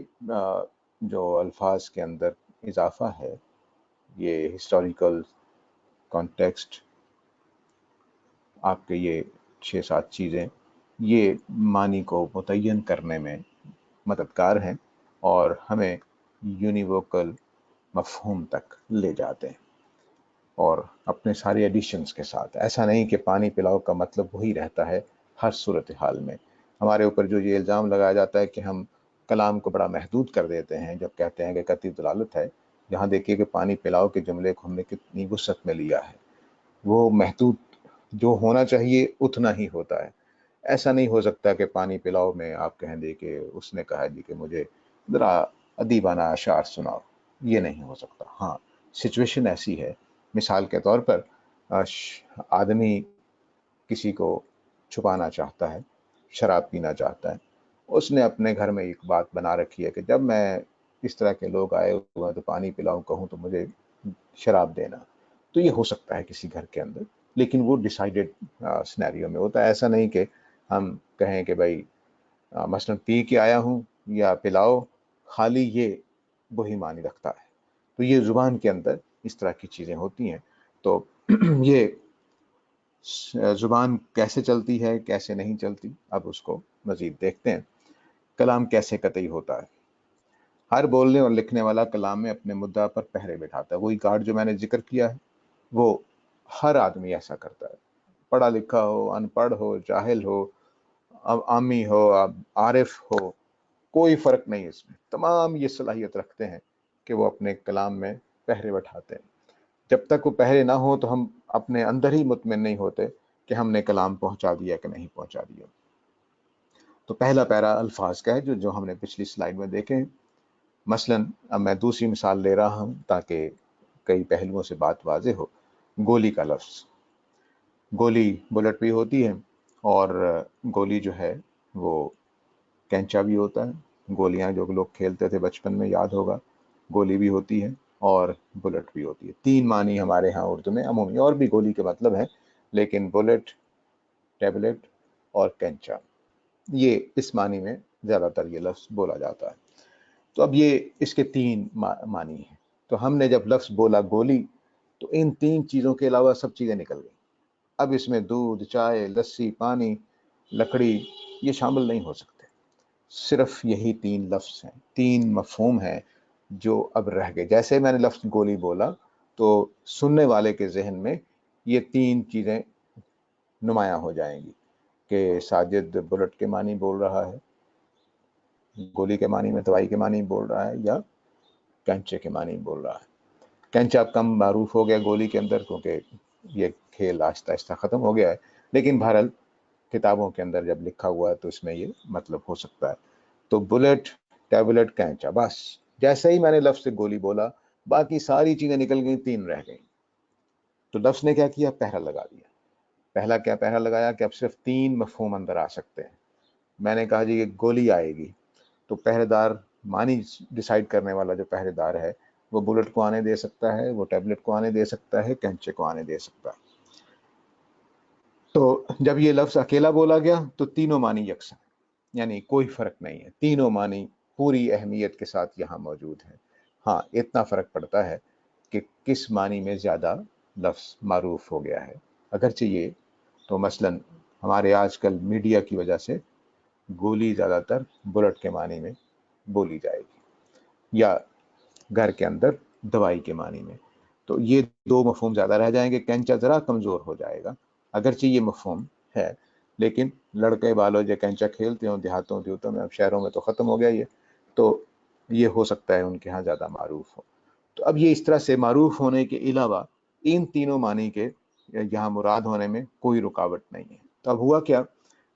جو الفاظ کے اندر اضافہ ہے، یہ ہسٹوریکل کانٹیکسٹ، آپ کے یہ 6-7 چیزیں یہ معنی کو متعین کرنے میں مددگار ہیں اور ہمیں یونیووکل مفہوم تک لے جاتے ہیں، اور اپنے سارے ایڈیشنز کے ساتھ. ایسا نہیں کہ پانی پلاؤ کا مطلب وہی رہتا ہے ہر صورتحال میں. ہمارے اوپر جو یہ الزام لگایا جاتا ہے کہ ہم کلام کو بڑا محدود کر دیتے ہیں جب کہتے ہیں کہ کتی دلالت ہے، یہاں دیکھیے کہ پانی پلاؤ کے جملے کو ہم نے کتنی وسعت میں لیا ہے. وہ محدود جو ہونا چاہیے اتنا ہی ہوتا ہے. ایسا نہیں ہو سکتا کہ پانی پلاؤ میں آپ کہیں دے کہ اس نے کہا جی کہ مجھے ذرا ادیبانہ اشعار سناؤ، یہ نہیں ہو سکتا. ہاں، سچویشن ایسی ہے، مثال کے طور پر آدمی کسی کو چھپانا چاہتا ہے، شراب پینا چاہتا ہے، اس نے اپنے گھر میں ایک بات بنا رکھی ہے کہ جب میں اس طرح کے لوگ آئے ہوئے ہیں تو پانی پلاؤں کہوں تو مجھے شراب دینا. تو یہ ہو سکتا ہے کسی گھر کے اندر، لیکن وہ ڈیسائیڈڈ سینیریو میں ہوتا ہے. ایسا نہیں کہ ہم کہیں کہ بھائی مثلا پی کے آیا ہوں یا پلاؤ، خالی یہ وہی معنی رکھتا ہے. تو یہ زبان کے اندر اس طرح کی چیزیں ہوتی ہیں. تو یہ زبان کیسے چلتی ہے، کیسے نہیں چلتی، اب اس کو مزید دیکھتے ہیں. کلام کیسے قطعی ہوتا ہے. ہر بولنے اور لکھنے والا کلام میں اپنے مدعا پر پہرے بٹھاتا ہے. وہی گارڈ جو میں نے ذکر کیا ہے، وہ ہر آدمی ایسا کرتا ہے، پڑھا لکھا ہو، ان پڑھ ہو، جاہل ہو، اب عامی ہو، اب عارف ہو، کوئی فرق نہیں. اس میں تمام یہ صلاحیت رکھتے ہیں کہ وہ اپنے کلام میں پہرے بٹھاتے ہیں. جب تک وہ پہرے نہ ہو تو ہم اپنے اندر ہی مطمئن نہیں ہوتے کہ ہم نے کلام پہنچا دیا کہ نہیں پہنچا دیا. تو پہلا پیرا الفاظ کا ہے جو ہم نے پچھلی سلائیڈ میں دیکھے ہیں. مثلا اب میں دوسری مثال لے رہا ہوں تاکہ کئی پہلوؤں سے بات واضح ہو. گولی کا لفظ، گولی بلٹ بھی ہوتی ہے، اور گولی جو ہے وہ کینچا بھی ہوتا ہے. گولیاں جو لوگ کھیلتے تھے بچپن میں یاد ہوگا، گولی بھی ہوتی ہے اور بلٹ بھی ہوتی ہے. 3 معنی ہمارے ہاں اردو میں عمومی، اور بھی گولی کے مطلب ہے، لیکن بلٹ، ٹیبلٹ اور کینچا، یہ اس معنی میں زیادہ تر یہ لفظ بولا جاتا ہے. تو اب یہ اس کے 3 معنی ہیں. تو ہم نے جب لفظ بولا گولی، تو ان 3 چیزوں کے علاوہ سب چیزیں نکل گئیں. اب اس میں دودھ، چائے، لسی، پانی، لکڑی یہ شامل نہیں ہو سکتے. صرف یہی 3 لفظ ہیں، 3 مفہوم ہیں جو اب رہ گئے. جیسے میں نے لفظ گولی بولا تو سننے والے کے ذہن میں یہ 3 چیزیں نمایاں ہو جائیں گی کہ ساجد بلٹ کے معنی بول رہا ہے، گولی کے معنی میں دوائی کے معنی بول رہا ہے، یا کینچے کے معنی بول رہا ہے. کینچا کم معروف ہو گیا گولی کے اندر کیونکہ یہ کھیل آہستہ آہستہ ختم ہو گیا ہے، لیکن بہرحال کتابوں کے اندر جب لکھا ہوا ہے تو اس میں یہ مطلب ہو سکتا ہے. تو بلٹ، ٹیبلٹ، کینچا، بس جیسے ہی میں نے لفظ سے گولی بولا باقی ساری چیزیں نکل گئیں، 3 رہ گئیں. تو لفظ نے کیا کیا؟ پہرا لگا دیا. پہلا کیا پہرا لگایا کہ اب صرف 3 مفہوم اندر آ سکتے ہیں. میں نے کہا جی یہ گولی آئے گی، تو پہرے دار معنی ڈیسائیڈ کرنے والا جو پہرے دار ہے وہ بلٹ کو آنے دے سکتا ہے، وہ ٹیبلٹ کو آنے دے سکتا ہے، کینچے کو آنے دے سکتا ہے. تو جب یہ لفظ اکیلا بولا گیا تو تینوں معنی یکساں، یعنی کوئی فرق نہیں ہے، تینوں معنی پوری اہمیت کے ساتھ یہاں موجود ہیں. ہاں، اتنا فرق پڑتا ہے کہ کس معنی میں زیادہ لفظ معروف ہو گیا ہے. اگرچہ یہ تو مثلا ہمارے آج کل میڈیا کی وجہ سے گولی زیادہ تر بلٹ کے معنی میں بولی جائے گی، یا گھر کے اندر دوائی کے معنی میں. تو یہ 2 مفہوم زیادہ رہ جائیں گے. کینچا ذرا کمزور ہو جائے گا، اگرچہ یہ مفہوم ہے، لیکن لڑکے بالوں جو کینچا کھیلتے ہوں دیہاتوں دیوتوں میں، اب شہروں میں تو ختم ہو گیا یہ، تو یہ ہو سکتا ہے ان کے ہاں زیادہ معروف ہو. تو اب یہ اس طرح سے معروف ہونے کے علاوہ ان تینوں معنی کے یہاں مراد ہونے میں کوئی رکاوٹ نہیں ہے. تو اب ہوا کیا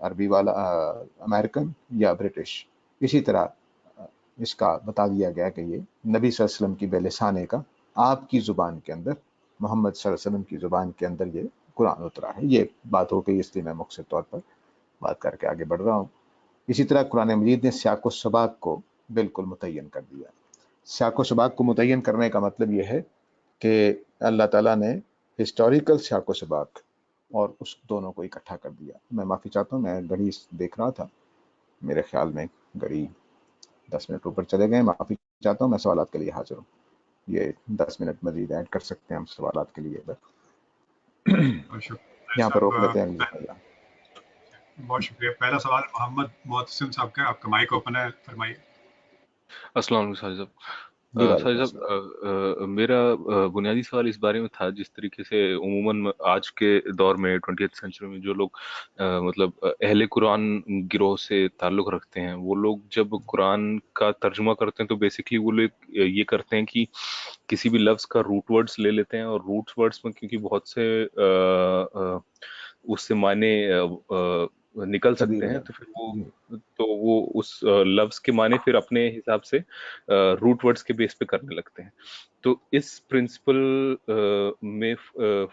عربی والا امریکن یا برٹش. اسی طرح اس کا بتا دیا گیا کہ یہ نبی صلی اللہ علیہ وسلم کی بلسانے کا آپ کی زبان کے اندر، محمد صلی اللہ علیہ وسلم کی زبان کے اندر یہ قرآن اترا ہے. یہ بات ہو گئی، اس لیے میں مختصر طور پر بات کر کے آگے بڑھ رہا ہوں. اسی طرح قرآن مجید نے سیاق و سباق کو بالکل متعین کر دیا. سیاق و سباق کو متعین کرنے کا مطلب یہ ہے کہ اللہ تعالیٰ نے ہسٹوریکل سیاق و سباق اور اس دونوں کو اکٹھا کر دیا. میں معافی چاہتا ہوں، میں گھڑی دیکھ رہا تھا، میرے خیال میں گھڑی 10 منٹ اوپر چلے گئے. معافی چاہتا ہوں، میں سوالات کے لیے حاضر ہوں. یہ 10 منٹ مزید ایڈ کر سکتے ہیں ہم سوالات کے لیے. اور شکریہ یہاں پر روک صاحب. لیتے ہیں. بہت شکریہ. پہلا سوال محمد معتصم صاحب کا. آپ کا مائک اوپن ہے، فرمائیے. السلام علیکم ساجد صاحب. جی ساجد وعلیکم السلام. صاحب، میرا بنیادی سوال اس بارے میں تھا، جس طریقے سے عموماً آج کے دور میں 20th سینچری میں جو لوگ مطلب اہل قرآن گروہ سے تعلق رکھتے ہیں، وہ لوگ جب قرآن کا ترجمہ کرتے ہیں تو بیسکلی وہ لوگ یہ کرتے ہیں کہ کسی بھی لفظ کا روٹ ورڈز لے لیتے ہیں، اور روٹ ورڈز میں کیونکہ بہت سے اس سے معنی نکل سکتے ہیں، تو پھر وہ اس لفظ کے معنی پھر اپنے حساب سے روٹ ورڈز کے بیس پہ کرنے لگتے ہیں. تو اس پرنسپل میں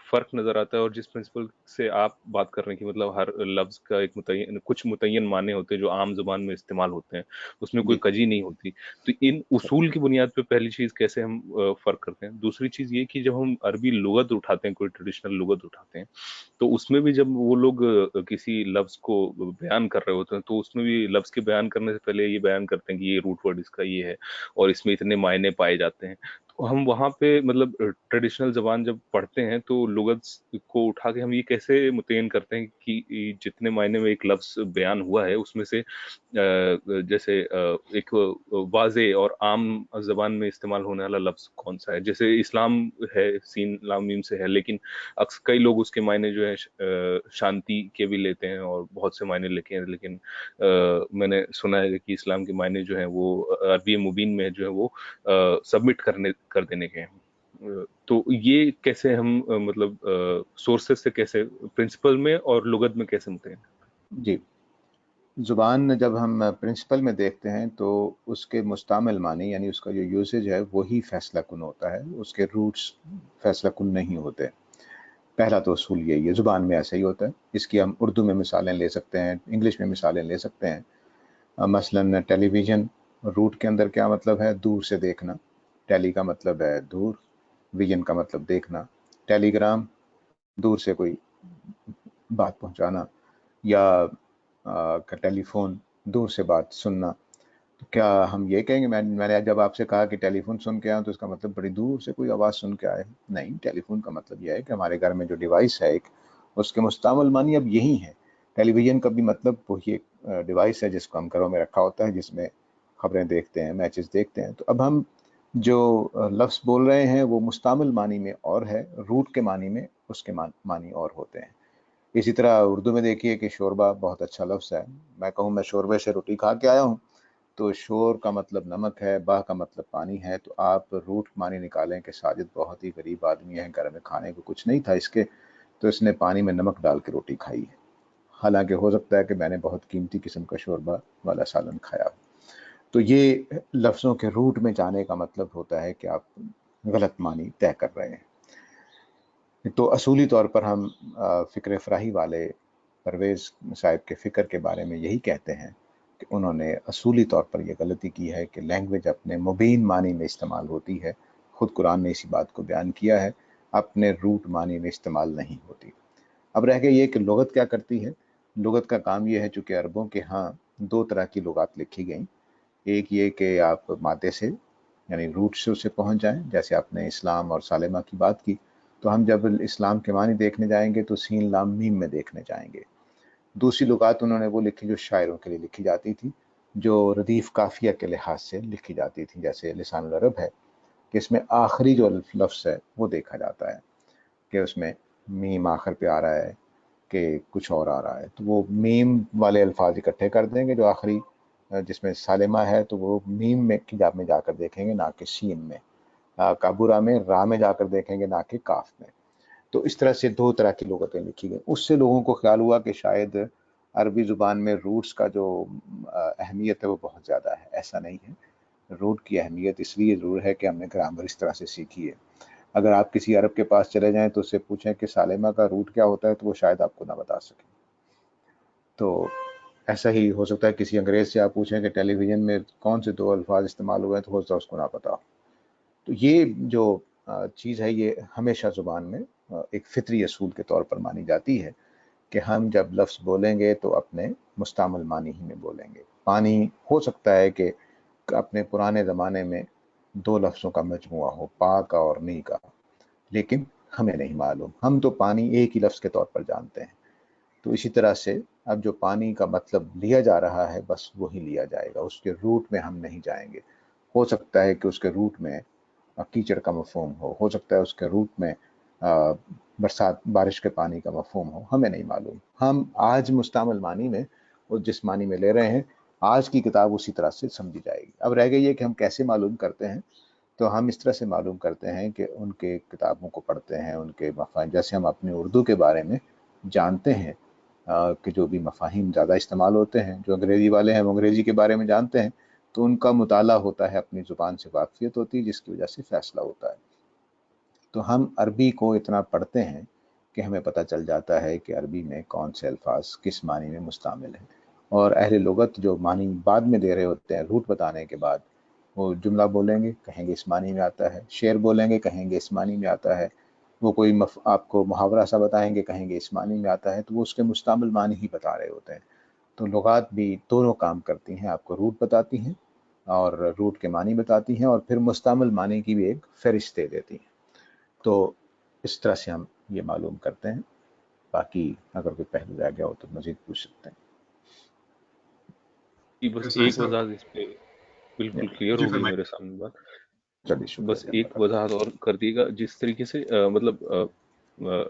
فرق نظر آتا ہے، اور جس پرنسپل سے آپ بات کر رہے ہیں کہ مطلب ہر لفظ کا ایک کچھ متعین معنی ہوتے ہیں جو عام زبان میں استعمال ہوتے ہیں، اس میں کوئی کجی نہیں ہوتی. تو ان اصول کی بنیاد پہ پہلی چیز کیسے ہم فرق کرتے ہیں. دوسری چیز یہ کہ جب ہم عربی لغت اٹھاتے ہیں، کوئی ٹریڈیشنل لغت اٹھاتے ہیں، تو اس میں بھی جب وہ لوگ کسی لفظ کو بیان کر رہے ہوتے ہیں تو اس میں بھی لفظ کے بیان کرنے سے پہلے یہ بیان کرتے ہیں کہ یہ روٹ ورڈ اس کا یہ ہے اور اس میں اتنے معنی پائے جاتے ہیں. تو ہم وہاں پہ مطلب ٹریڈیشنل زبان جب پڑھتے ہیں تو لغت کو اٹھا کے ہم یہ کیسے متعین کرتے ہیں کہ جتنے معنی میں ایک لفظ بیان ہوا ہے اس میں سے جیسے ایک واضح اور عام زبان میں استعمال ہونے والا لفظ کون سا ہے. جیسے اسلام ہے، سین لام میم سے ہے، لیکن اکثر کئی لوگ اس کے معنی جو ہے شانتی کے بھی لیتے ہیں اور بہت سے معنی لکھے ہیں، لیکن میں نے سنا ہے کہ اسلام کے معنی جو ہیں وہ عربی مبین میں جو ہے وہ سبمٹ کر دینے کے ہیں. تو یہ کیسے ہم مطلب سورسز سے کیسے پرنسپل میں اور لغت میں کیسے متعین کرتے ہیں؟ جی، زبان جب ہم پرنسپل میں دیکھتے ہیں تو اس کے مستعمل معنی، یعنی اس کا جو یوزیج ہے وہی فیصلہ کن ہوتا ہے، اس کے روٹس فیصلہ کن نہیں ہوتے. پہلا تو اصول یہی ہے، زبان میں ایسا ہی ہوتا ہے. اس کی ہم اردو میں مثالیں لے سکتے ہیں، انگلش میں مثالیں لے سکتے ہیں. مثلاً ٹیلی ویژن، روٹ کے اندر کیا مطلب ہے؟ دور سے دیکھنا. ٹیلی کا مطلب ہے دور، ویژن کا مطلب دیکھنا. ٹیلی گرام، دور سے کوئی بات پہنچانا، یا ٹیلی فون، دور سے بات سننا. تو کیا ہم یہ کہیں گے، میں نے جب آپ سے کہا کہ ٹیلی فون سن کے آؤں تو اس کا مطلب بڑی دور سے کوئی آواز سن کے آئے؟ نہیں، ٹیلی فون کا مطلب یہ ہے کہ ہمارے گھر میں جو ڈیوائس ہے ایک، اس کے مستعمل معنی اب یہی ہیں. ٹیلی ویژن کا بھی مطلب وہی ایک ڈیوائس ہے جس کو ہم گھروں میں رکھا ہوتا ہے، جس میں خبریں دیکھتے ہیں، میچز دیکھتے ہیں. تو اب ہم جو لفظ بول رہے ہیں وہ مستعمل معنی میں اور ہے، روٹ کے معنی میں اس کے معنی اور ہوتے ہیں. اسی طرح اردو میں دیکھیے کہ شوربہ بہت اچھا لفظ ہے. میں کہوں میں شوربے سے روٹی کھا کے آیا ہوں، تو شور کا مطلب نمک ہے، باہ کا مطلب پانی ہے. تو آپ روٹ معنی نکالیں کہ ساجد بہت ہی غریب آدمی ہے، گھر میں کھانے کو کچھ نہیں تھا اس کے، تو اس نے پانی میں نمک ڈال کے روٹی کھائی ہے. حالانکہ ہو سکتا ہے کہ میں نے بہت قیمتی قسم کا شوربہ والا سالن کھایا ہو. تو یہ لفظوں کے روٹ میں جانے کا مطلب ہوتا ہے کہ آپ غلط معنی طے کر رہے ہیں. تو اصولی طور پر ہم فکر فراہی والے پرویز صاحب کے فکر کے بارے میں یہی کہتے ہیں کہ انہوں نے اصولی طور پر یہ غلطی کی ہے کہ لینگویج اپنے مبین معنی میں استعمال ہوتی ہے. خود قرآن نے اسی بات کو بیان کیا ہے، اپنے روٹ معنی میں استعمال نہیں ہوتی. اب رہ گیا یہ کہ لغت کیا کرتی ہے. لغت کا کام یہ ہے، چونکہ عربوں کے ہاں 2 طرح کی لغات لکھی گئیں. ایک یہ کہ آپ مادے سے یعنی روٹ سے اسے پہنچ جائیں، جیسے آپ نے اسلام اور سالمہ کی بات کی، تو ہم جب اسلام کے معنی دیکھنے جائیں گے تو سین لام میم میں دیکھنے جائیں گے. دوسری لغات انہوں نے وہ لکھی جو شاعروں کے لیے لکھی جاتی تھی، جو ردیف قافیہ کے لحاظ سے لکھی جاتی تھی. جیسے لسان العرب ہے کہ اس میں آخری جو لفظ ہے وہ دیکھا جاتا ہے کہ اس میں میم آخر پہ آ رہا ہے کہ کچھ اور آ رہا ہے، تو وہ میم والے الفاظ اکٹھے کر دیں گے. جو آخری جس میں سالمہ ہے تو وہ میم میں کتاب میں جا کر دیکھیں گے، نہ کہ سین میں. کابورا میں را میں جا کر دیکھیں گے، نہ کہ کاف میں. تو اس طرح سے 2 طرح کی لغتیں لکھی گئیں. اس سے لوگوں کو خیال ہوا کہ شاید عربی زبان میں روٹس کا جو اہمیت ہے وہ بہت زیادہ ہے، ایسا نہیں ہے. روٹ کی اہمیت اس لیے ضرور ہے کہ ہم نے گرامر اس طرح سے سیکھی ہے. اگر آپ کسی عرب کے پاس چلے جائیں تو اس سے پوچھیں کہ سالمہ کا روٹ کیا ہوتا ہے تو وہ شاید آپ کو نہ بتا سکیں. تو ایسا ہی ہو سکتا ہے کسی انگریز سے آپ پوچھیں کہ ٹیلی ویژن میں کون سے 2 الفاظ استعمال ہوئے ہیں تو ہو سکتا ہے اس کو نہ پتا ہو. تو یہ جو چیز ہے یہ ہمیشہ زبان میں ایک فطری اصول کے طور پر مانی جاتی ہے کہ ہم جب لفظ بولیں گے تو اپنے مستعمل معنی ہی میں بولیں گے. پانی ہو سکتا ہے کہ اپنے پرانے زمانے میں 2 لفظوں کا مجموعہ ہو، پا کا اور نی کا، لیکن ہمیں نہیں معلوم، ہم تو پانی ایک ہی لفظ کے طور پر جانتے ہیں. تو اسی طرح سے اب جو پانی کا مطلب لیا جا رہا ہے بس وہی لیا جائے گا، اس کے روٹ میں ہم نہیں جائیں گے. ہو سکتا ہے کہ اس کے روٹ میں کیچڑ کا مفہوم ہو سکتا ہے اس کے روٹ میں برسات بارش کے پانی کا مفہوم ہو، ہمیں نہیں معلوم. ہم آج مستعمل معنی میں اور جس معنی میں لے رہے ہیں آج کی کتاب اسی طرح سے سمجھی جائے گی. اب رہ گئی ہے کہ ہم کیسے معلوم کرتے ہیں، تو ہم اس طرح سے معلوم کرتے ہیں کہ ان کے کتابوں کو پڑھتے ہیں، ان کے مفاہیم، جیسے ہم اپنے اردو کے بارے میں جانتے ہیں کہ جو بھی مفاہیم زیادہ استعمال ہوتے ہیں، جو انگریزی والے ہیں وہ انگریزی کے بارے میں جانتے ہیں تو ان کا مطالعہ ہوتا ہے، اپنی زبان سے واقفیت ہوتی ہے جس کی وجہ سے فیصلہ ہوتا ہے. تو ہم عربی کو اتنا پڑھتے ہیں کہ ہمیں پتہ چل جاتا ہے کہ عربی میں کون سے الفاظ کس معنی میں مستعمل ہیں. اور اہل لغت جو معنی بعد میں دے رہے ہوتے ہیں روٹ بتانے کے بعد، وہ جملہ بولیں گے کہیں گے اس معنی میں آتا ہے، شعر بولیں گے کہیں گے اس معنی میں آتا ہے، وہ کوئی آپ کو محاورہ سا بتائیں گے کہیں گے اس معنی میں آتا ہے، تو وہ اس کے مستعمل معنی ہی بتا رہے ہوتے ہیں. تو لغات بھی دونوں کام کرتی ہیں، آپ کو روٹ بتاتی ہیں اور روٹ کے معنی بتاتی ہیں، اور پھر مستعمل معنی کی بھی ایک فہرست دے دیتی ہیں. تو اس طرح سے ہم یہ معلوم کرتے ہیں. باقی اگر کوئی پہلو رہ گیا ہو تو مزید پوچھ سکتے ہیں. بس صحیح ایک صاحب. وضاحت اس پہ بالکل کلیئر جی ہو گئی فرمائیے. میرے سامنے بات. چلیے شکریہ بس جناب. ایک وضاحت اور کر دیے گا. جس طریقے سے مطلب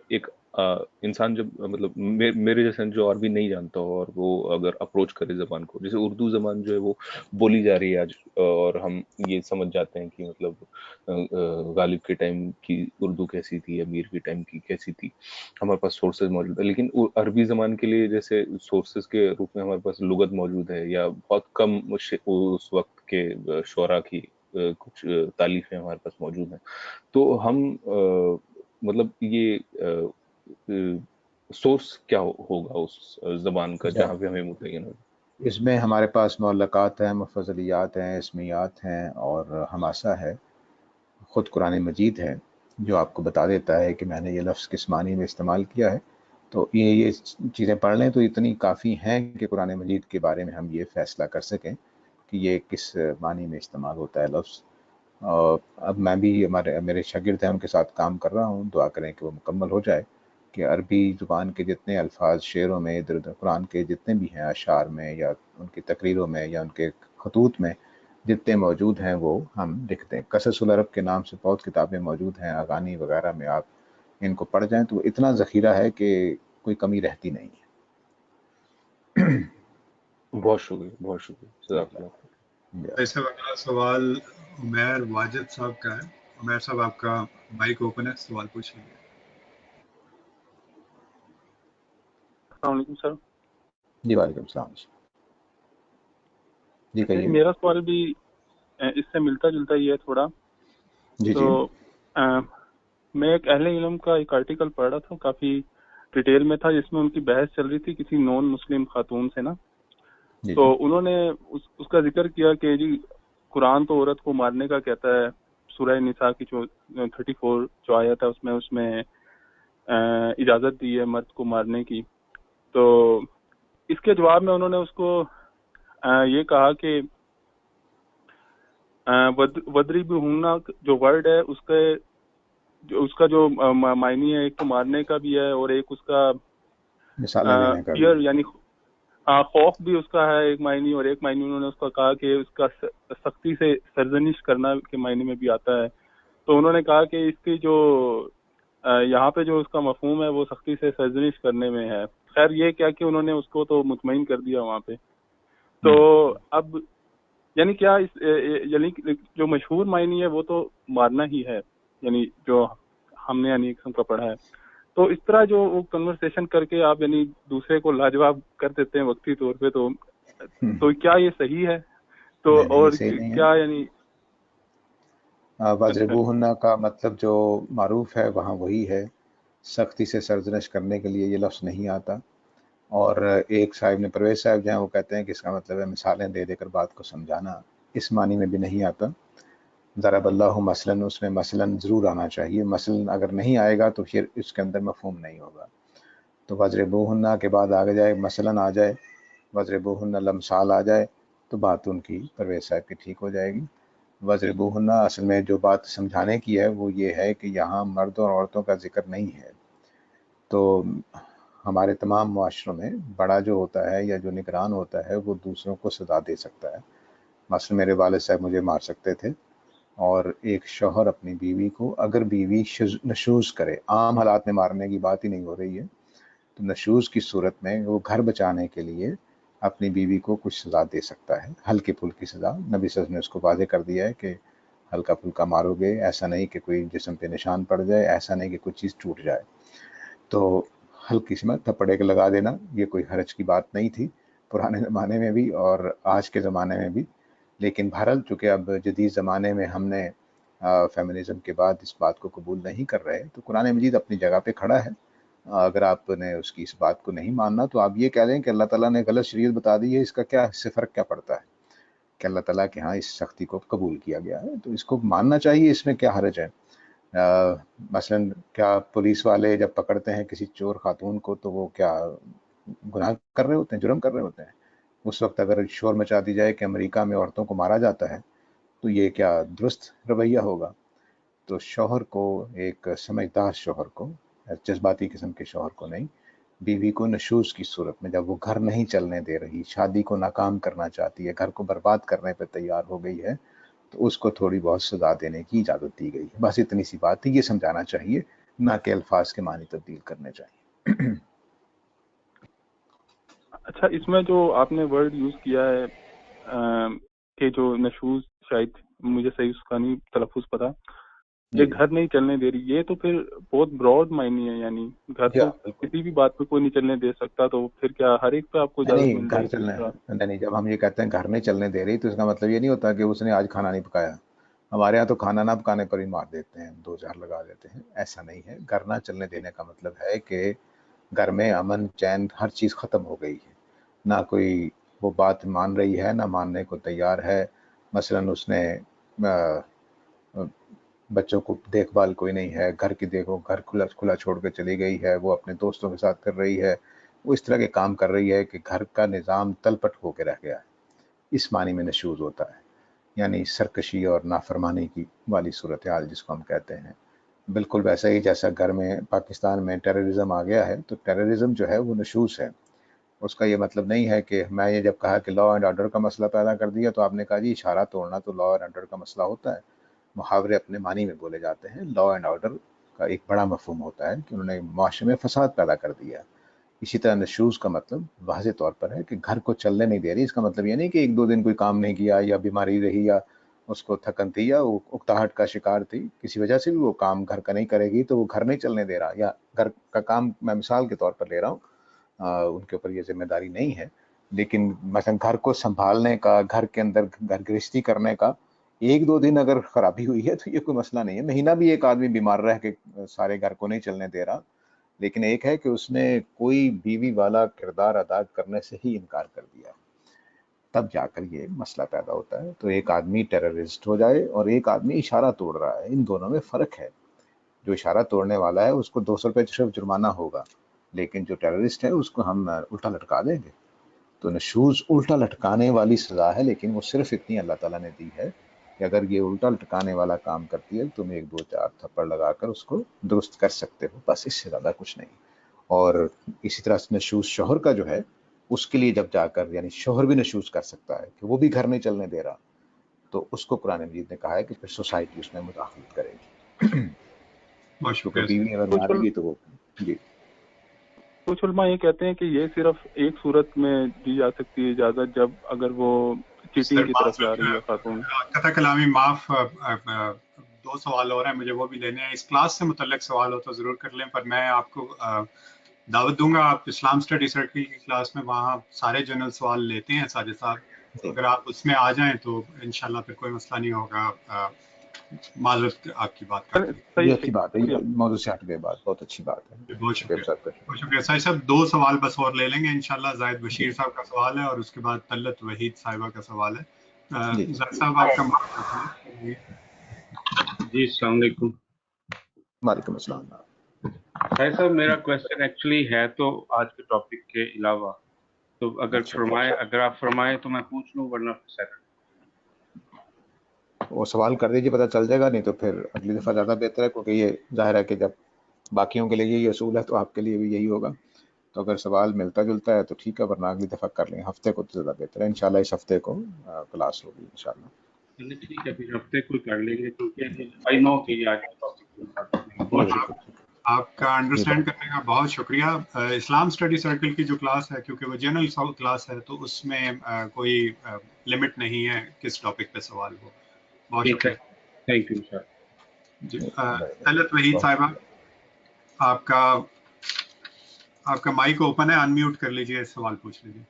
ایک انسان جب مطلب میرے جیسے جو عربی نہیں جانتا ہو اور وہ اگر اپروچ کرے زبان کو، جیسے اردو زبان جو ہے وہ بولی جا رہی ہے آج، اور ہم یہ سمجھ جاتے ہیں کہ مطلب غالب کے ٹائم کی اردو کیسی تھی، امیر کے ٹائم کی کیسی تھی، ہمارے پاس سورسز موجود ہے. لیکن عربی زبان کے لیے جیسے سورسز کے روپ میں ہمارے پاس لغت موجود ہے، یا بہت کم اس وقت کے شعراء کی کچھ تالیفیں ہمارے پاس موجود ہیں. تو ہم مطلب یہ سورس کیا ہوگا اس زبان کا جہاں پہ ہمیں متعین ہو؟ اس میں ہمارے پاس معلقات ہیں، مفضلیات ہیں، اسمیات ہیں اور حماسہ ہے. خود قرآن مجید ہے جو آپ کو بتا دیتا ہے کہ میں نے یہ لفظ کس معنی میں استعمال کیا ہے. تو یہ چیزیں پڑھ لیں تو اتنی کافی ہیں کہ قرآن مجید کے بارے میں ہم یہ فیصلہ کر سکیں کہ یہ کس معنی میں استعمال ہوتا ہے لفظ. اب میں بھی میرے شاگرد ہیں ان کے ساتھ کام کر رہا ہوں، دعا کریں کہ وہ مکمل ہو جائے، کہ عربی زبان کے جتنے الفاظ شعروں میں، ادھر ادھر قرآن کے جتنے بھی ہیں اشعار میں یا ان کی تقریروں میں یا ان کے خطوط میں جتنے موجود ہیں وہ ہم لکھتے ہیں. قصص العرب کے نام سے بہت کتابیں موجود ہیں، اغانی وغیرہ میں آپ ان کو پڑھ جائیں تو اتنا ذخیرہ ہے کہ کوئی کمی رہتی نہیں ہے. بہت شکریہ، بہت شکریہ، جزاک اللہ خیر. ایسا اگلا سوال عمیر واجد صاحب کا ہے. عمیر صاحب آپ کا مائک اوپن ہے، سوال پوچھ لیجیے. السلام علیکم سر. جی وعلیکم السلام. جی کہیے. میرا سوال بھی اس سے ملتا جلتا ہی ہے تھوڑا. جی تو میں ایک اہل علم کا ایک آرٹیکل پڑھ رہا تھا، کافی ڈیٹیل میں تھا، جس میں ان کی بحث چل رہی تھی کسی نان مسلم خاتون سے نا. جی تو انہوں نے اس کا ذکر کیا کہ جی قرآن تو عورت کو مارنے کا کہتا ہے. سورہ نساء کی جو 34 جو آیت ہے اس میں اجازت دی ہے مرد کو مارنے کی. تو اس کے جواب میں انہوں نے اس کو یہ کہا کہ ودری بھی ہونا جو ورڈ ہے اس کا جو معنی ہے، ایک تو مارنے کا بھی ہے اور ایک اس کا مثالیں دینے کا بھی. فیئر یعنی خوف بھی اس کا ہے ایک معنی، اور ایک معنی انہوں نے اس کا کہا کہ اس کا سختی سے سرزنش کرنا کے معنی میں بھی آتا ہے. تو انہوں نے کہا کہ اس کی جو یہاں پہ جو اس کا مفہوم ہے وہ سختی سے سرزنش کرنے میں ہے. خیر یہ کیا کہ انہوں نے اس کو تو مطمئن کر دیا وہاں پہ. تو اب یعنی کیا یعنی جو مشہور معنی ہے وہ تو مارنا ہی ہے، یعنی جو ہم نے یعنی قسم کا پڑھا ہے. تو اس طرح جو وہ کنورسیشن کر کے آپ یعنی دوسرے کو لاجواب کر دیتے ہیں وقتی طور پہ، تو کیا یہ صحیح ہے؟ تو نہیں نہیں، اور صحیح نہیں ہے۔ کیا یعنی وَاضْرِبُوهُنَّ کا مطلب جو معروف ہے وہاں وہی ہے، سختی سے سرزنش کرنے کے لیے یہ لفظ نہیں آتا۔ اور ایک صاحب نے، پرویز صاحب جو ہیں، وہ کہتے ہیں کہ اس کا مطلب ہے مثالیں دے دے کر بات کو سمجھانا، اس معنی میں بھی نہیں آتا۔ ضرب اللہ مثلاً، اس میں مثلاً ضرور آنا چاہیے، مثلاً اگر نہیں آئے گا تو پھر اس کے اندر مفہوم نہیں ہوگا۔ تو وَاضْرِبُوهُنَّ کے بعد آگے جائے مثلاً آ جائے، وَاضْرِبُوهُنَّ لمثال آ جائے تو بات ان کی، پرویز صاحب کی، ٹھیک ہو جائے گی۔ وَاضْرِبُوهُنَّ اصل میں جو بات سمجھانے کی ہے وہ یہ ہے کہ یہاں مردوں اور عورتوں کا ذکر نہیں ہے۔ تو ہمارے تمام معاشروں میں بڑا جو ہوتا ہے یا جو نگران ہوتا ہے وہ دوسروں کو سزا دے سکتا ہے۔ مثلا میرے والد صاحب مجھے مار سکتے تھے، اور ایک شوہر اپنی بیوی کو، اگر بیوی نشوز کرے، عام حالات میں مارنے کی بات ہی نہیں ہو رہی ہے، تو نشوز کی صورت میں وہ گھر بچانے کے لیے اپنی بیوی کو کچھ سزا دے سکتا ہے، ہلکی پھلکی سزا۔ نبی صلی اللہ علیہ وسلم نے اس کو واضح کر دیا ہے کہ ہلکا پھلکا مارو گے، ایسا نہیں کہ کوئی جسم پہ نشان پڑ جائے، ایسا نہیں کہ کوئی چیز ٹوٹ جائے۔ تو ہلکی سی میں تھپڑے کے لگا دینا یہ کوئی حرج کی بات نہیں تھی پرانے زمانے میں بھی اور آج کے زمانے میں بھی۔ لیکن بہرحال چونکہ اب جدید زمانے میں ہم نے فیمنزم کے بعد اس بات کو قبول نہیں کر رہے، تو قرآن مجید اپنی جگہ پہ کھڑا ہے۔ اگر آپ نے اس کی اس بات کو نہیں ماننا تو آپ یہ کہہ دیں کہ اللہ تعالیٰ نے غلط شریعت بتا دی ہے، اس کا کیا، اس سے فرق کیا پڑتا ہے کہ اللہ تعالیٰ کے ہاں اس سختی کو قبول کیا گیا ہے، تو اس کو ماننا چاہیے، اس میں کیا حرج ہے۔ مثلا کیا پولیس والے جب پکڑتے ہیں کسی چور خاتون کو تو وہ کیا گناہ کر رہے ہوتے ہیں، جرم کر رہے ہوتے ہیں؟ اس وقت اگر شور مچا دی جائے کہ امریکہ میں عورتوں کو مارا جاتا ہے تو یہ کیا درست رویہ ہوگا؟ تو شوہر کو، ایک سمجھدار شوہر کو، جذباتی قسم کے شوہر کو نہیں، بیوی کو نشوز کی صورت میں جب وہ گھر نہیں چلنے دے رہی، شادی کو ناکام کرنا چاہتی ہے، گھر کو برباد کرنے پہ تیار ہو گئی ہے، تو اس کو تھوڑی بہت سزا دینے کی اجازت دی گئی ہے۔ بس اتنی سی بات تھی، یہ سمجھانا چاہیے، نہ کہ الفاظ کے معنی تبدیل کرنے چاہیے۔ اچھا، اس میں جو آپ نے ورڈ یوز کیا ہے کہ جو نشوز، شاید مجھے صحیح اس کا نہیں تلفظ پتا، یہ گھر نہیں چلنے دے رہی، یہ تو پھر بہت براڈ معنی ہے، یعنی گھر تو کسی بھی بات پہ کوئی نہیں چلنے دے سکتا، تو پھر کیا ہر ایک پہ آپ کو اجازت نہیں، مل گھر جائے گی؟ چلنے نہیں، جب ہم یہ کہتے ہیں گھر نہیں چلنے دے رہی تو اس کا مطلب یہ نہیں ہوتا کہ اس نے آج کھانا نہیں پکایا۔ ہمارے ہاں تو کھانا نہ پکانے پر ہی مار دیتے ہیں، 2000 لگا دیتے ہیں، ایسا نہیں ہے۔ گھر نہ چلنے دینے کا مطلب ہے کہ گھر میں امن چین ہر چیز ختم ہو گئی ہے، نہ کوئی وہ بات مان رہی ہے، نہ ماننے کو تیار ہے۔ مثلا اس نے بچوں کو دیکھ بھال کوئی نہیں ہے، گھر کی دیکھو، گھر کھلا چھوڑ کے چلی گئی ہے، وہ اپنے دوستوں کے ساتھ کر رہی ہے، وہ اس طرح کے کام کر رہی ہے کہ گھر کا نظام تلپٹ ہو کے رہ گیا ہے۔ اس معنی میں نشوز ہوتا ہے، یعنی سرکشی اور نافرمانی کی والی صورتحال جس کو ہم کہتے ہیں۔ بالکل ویسا ہی جیسا گھر میں پاکستان میں ٹیررزم آ گیا ہے، تو ٹیررزم جو ہے وہ نشوز ہے۔ اس کا یہ مطلب نہیں ہے کہ میں یہ جب کہا کہ لا اینڈ آرڈر کا مسئلہ پیدا کر دیا تو آپ نے کہا جی اشارہ توڑنا تو لا اینڈ آرڈر کا مسئلہ ہوتا ہے۔ محاورے اپنے معنی میں بولے جاتے ہیں، لا اینڈ آرڈر کا ایک بڑا مفہوم ہوتا ہے کہ انہوں نے معاشرے میں فساد پیدا کر دیا۔ اسی طرح نشوز کا مطلب واضح طور پر ہے کہ گھر کو چلنے نہیں دے رہی۔ اس کا مطلب یہ نہیں کہ ایک دو دن کوئی کام نہیں کیا یا بیماری رہی یا اس کو تھکن تھی یا وہ اکتاہٹ کا شکار تھی، کسی وجہ سے بھی وہ کام گھر کا نہیں کرے گی تو وہ گھر نہیں چلنے دے رہا، یا گھر کا کام میں مثال کے طور پر لے رہا ہوں، ان کے اوپر یہ ذمہ داری نہیں ہے۔ لیکن مثلا گھر کو سنبھالنے کا، گھر کے اندر گھر گرہستی کرنے کا، ایک دو دن اگر خرابی ہوئی ہے تو یہ کوئی مسئلہ نہیں ہے۔ مہینہ بھی ایک آدمی بیمار رہ کے سارے گھر کو نہیں چلنے دے رہا، لیکن ایک ہے کہ اس نے کوئی بیوی والا کردار ادا کرنے سے ہی انکار کر دیا، تب جا کر یہ مسئلہ پیدا ہوتا ہے۔ تو ایک آدمی ٹیررسٹ ہو جائے اور ایک آدمی اشارہ توڑ رہا ہے، ان دونوں میں فرق ہے۔ جو اشارہ توڑنے والا ہے اس کو 200 روپے صرف جرمانہ ہوگا، لیکن جو ٹیررسٹ ہے اس کو ہم الٹا لٹکا دیں گے۔ تو نشوز الٹا لٹکانے والی سزا ہے، لیکن وہ صرف اتنی اللہ تعالیٰ نے دی ہے کہ اگر یہ الٹا لٹکانے والا کام کرتی ہے تم ایک دو چار تھپڑ لگا کر اس کو درست کر سکتے ہو، بس اس سے زیادہ کچھ نہیں۔ اور اسی طرح نشوز شوہر کا جو ہے اس کے لیے جب جا کر، یعنی شوہر بھی نشوز کر سکتا ہے کہ وہ بھی گھر نہیں چلنے دے رہا، تو اس کو قرآن مجید نے کہا ہے کہ پھر سوسائٹی اس میں مداخلت کرے گی، بہت کیونکہ شکریہ بیوی اگر مارے گی تو وہ جی۔ کچھ علماء یہ کہتے ہیں کہ یہ صرف ایک صورت میں دی جا سکتی ہے اجازت، جب اگر وہ چیٹنگ سر کی طرف جا رہی ہے خاتون۔ قطع کلامی معاف، 2 سوال اور ہیں مجھے وہ بھی لینے ہیں. اس کلاس سے متعلق سوال ہو تو ضرور کر لیں, پر میں آپ کو دعوت دوں گا, آپ اسلام اسٹڈی سرکل کی کلاس میں وہاں سارے جنرل سوال لیتے ہیں سارے صاحب, اگر آپ اس میں آ جائیں تو انشاءاللہ پھر کوئی مسئلہ نہیں ہوگا. معذرت آپ کی بات کا. یہ اچھی بات ہے, یہ موضوع سے ہٹ گئے بات, بہت اچھی بات ہے. بہت شکریہ, بہت شکریہ سائی صاحب. 2 سوال بس اور لے لیں گے انشاءاللہ. زاہد بشیر صاحب کا سوال ہے اور اس کے بعد طلت وحید صاحبہ کا سوال ہے. زاہد صاحب آپ کا. جی السلام علیکم. وعلیکم السلام. سائی صاحب میرا کوشچن ایکچولی ہے تو آج کے ٹاپک کے علاوہ, تو اگر آپ فرمائیں تو میں پوچھ لوں, ورنہ سیکنڈ وہ سوال کر دیجیے, پتہ چل جائے گا, نہیں تو پھر اگلی دفعہ زیادہ بہتر ہے, کیونکہ یہ ظاہر ہے کہ جب باقیوں کے لیے یہی اصول ہے تو آپ کے لیے بھی یہی ہوگا. تو اگر سوال ملتا جلتا ہے تو ٹھیک ہے, ورنہ اگلی دفعہ کر لیں. ہفتے کو تو زیادہ بہتر ہے. انشاءاللہ اس ہفتے کو کلاس ہوگی انشاءاللہ. ٹھیک ہے, پھر ہفتے کو کر لیں گے, کیونکہ آئی نو کہ یہ آج کے ٹاپک. آپ کا انڈرسٹینڈ کرنے کا بہت شکریہ. اسلام اسٹڈی سرکل کی جو کلاس ہے, کیونکہ وہ جنرل کلاس ہے, تو اس میں کوئی لمٹ نہیں ہے کس ٹاپک پہ سوال ہو. بہت شکریہ. Thank you sir. جی طلت وحید صاحبہ, آپ کا مائک اوپن ہے, انمیوٹ کر لیجئے, سوال پوچھ لیجئے.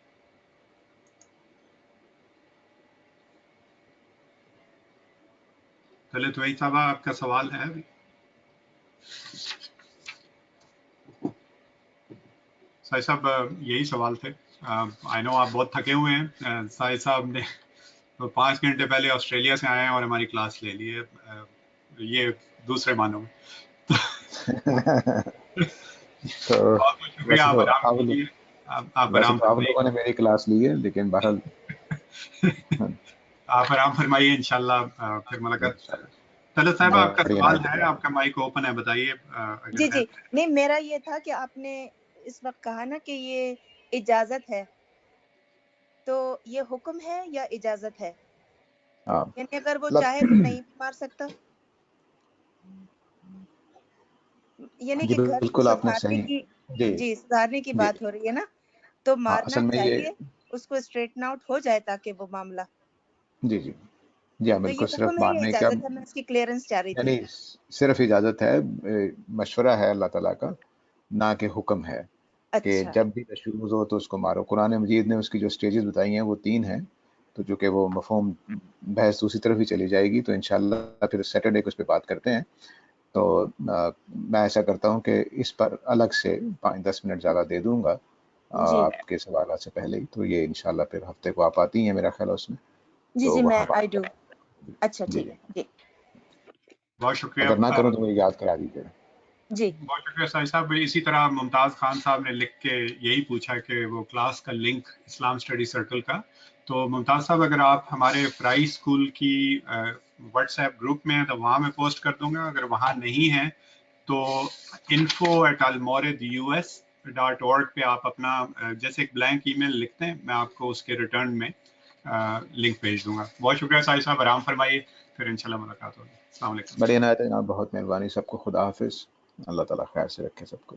طلت وحید صاحبہ آپ کا سوال ہے ابھی؟ سائی صاحب یہی سوال تھے. آئی نو آپ بہت تھکے ہوئے ہیں. سائی صاحب نے 5 گھنٹے پہلے آسٹریلیا سے آئے ہیں اور ہماری کلاس لے لی ہے, یہ دوسرے معنوں میں. بہت شکریہ. آپ لوگوں نے میری کلاس لی ہے, لیکن بہرحال آپ آرام فرمائیے, انشاءاللہ پھر ملاقات. طلت صاحبہ آپ کا سوال ہے, آپ کا مائک اوپن ہے, بتائیے. جی نہیں, میرا یہ تھا کہ آپ نے اس وقت کہا نا کہ یہ اجازت ہے, تو یہ حکم ہے یا اجازت ہے؟ یعنی اگر وہ چاہے تو نہیں بھی مار سکتا, یعنی کہ گھر بالکل آپ نے صحیح. جی سدھارنے کی بات ہو رہی ہے نا, تو مارنا چاہیے اس کو, اسٹریٹن آؤٹ ہو جائے تاکہ وہ معاملہ. جی جی جی ہاں بالکل. صرف مارنے کا میں اس کی کلیئرنس چاہ رہی تھی. یعنی صرف اجازت ہے, مشورہ ہے اللہ تعالیٰ کا, نہ کہ حکم ہے کہ جب بھی تشویش ہو تو اس کو مارو. قرآن مجید نے اس کی جو سٹیجز بتائی ہیں وہ 3 ہیں, تو جو کہ وہ مفہوم بحث دوسری طرف ہی چلی جائے گی, تو انشاءاللہ پھر سیٹرڈے کو اس پہ بات کرتے ہیں. تو میں ایسا کرتا ہوں کہ اس پر الگ سے 5-10 منٹ زیادہ دے دوں گا آپ کے سوالات سے پہلے ہی. تو یہ انشاءاللہ پھر ہفتے کو آپ آتی ہیں میرا خیال اس میں. جی میں آئی ڈو. اچھا ٹھیک ہے جی, بہت شکریہ. اگر نہ کروں تو مجھے یاد کرا دیجیے. جی بہت شکریہ سائی صاحب. اسی طرح ممتاز خان صاحب نے لکھ کے یہی پوچھا کہ وہ کلاس کا لنک اسلام اسٹڈی سرکل کا. تو ممتاز صاحب اگر آپ ہمارے فرائی اسکول کی واٹس ایپ گروپ میں ہیں تو وہاں میں پوسٹ کر دوں گا, اگر وہاں نہیں ہیں تو info@almoridus.org پہ آپ اپنا جیسے ایک بلینک ای میل لکھتے ہیں, میں آپ کو اس کے ریٹرن میں لنک بھیج دوں گا. بہت شکریہ سائی صاحب, آرام فرمائیے, پھر انشاءاللہ ملاقات ہوگی. السلام علیکم. بڑی عنایت ہے جناب, بہت مہربانی. سب کو خدا حافظ. اللہ تعالیٰ خیر سے رکھے سب کو.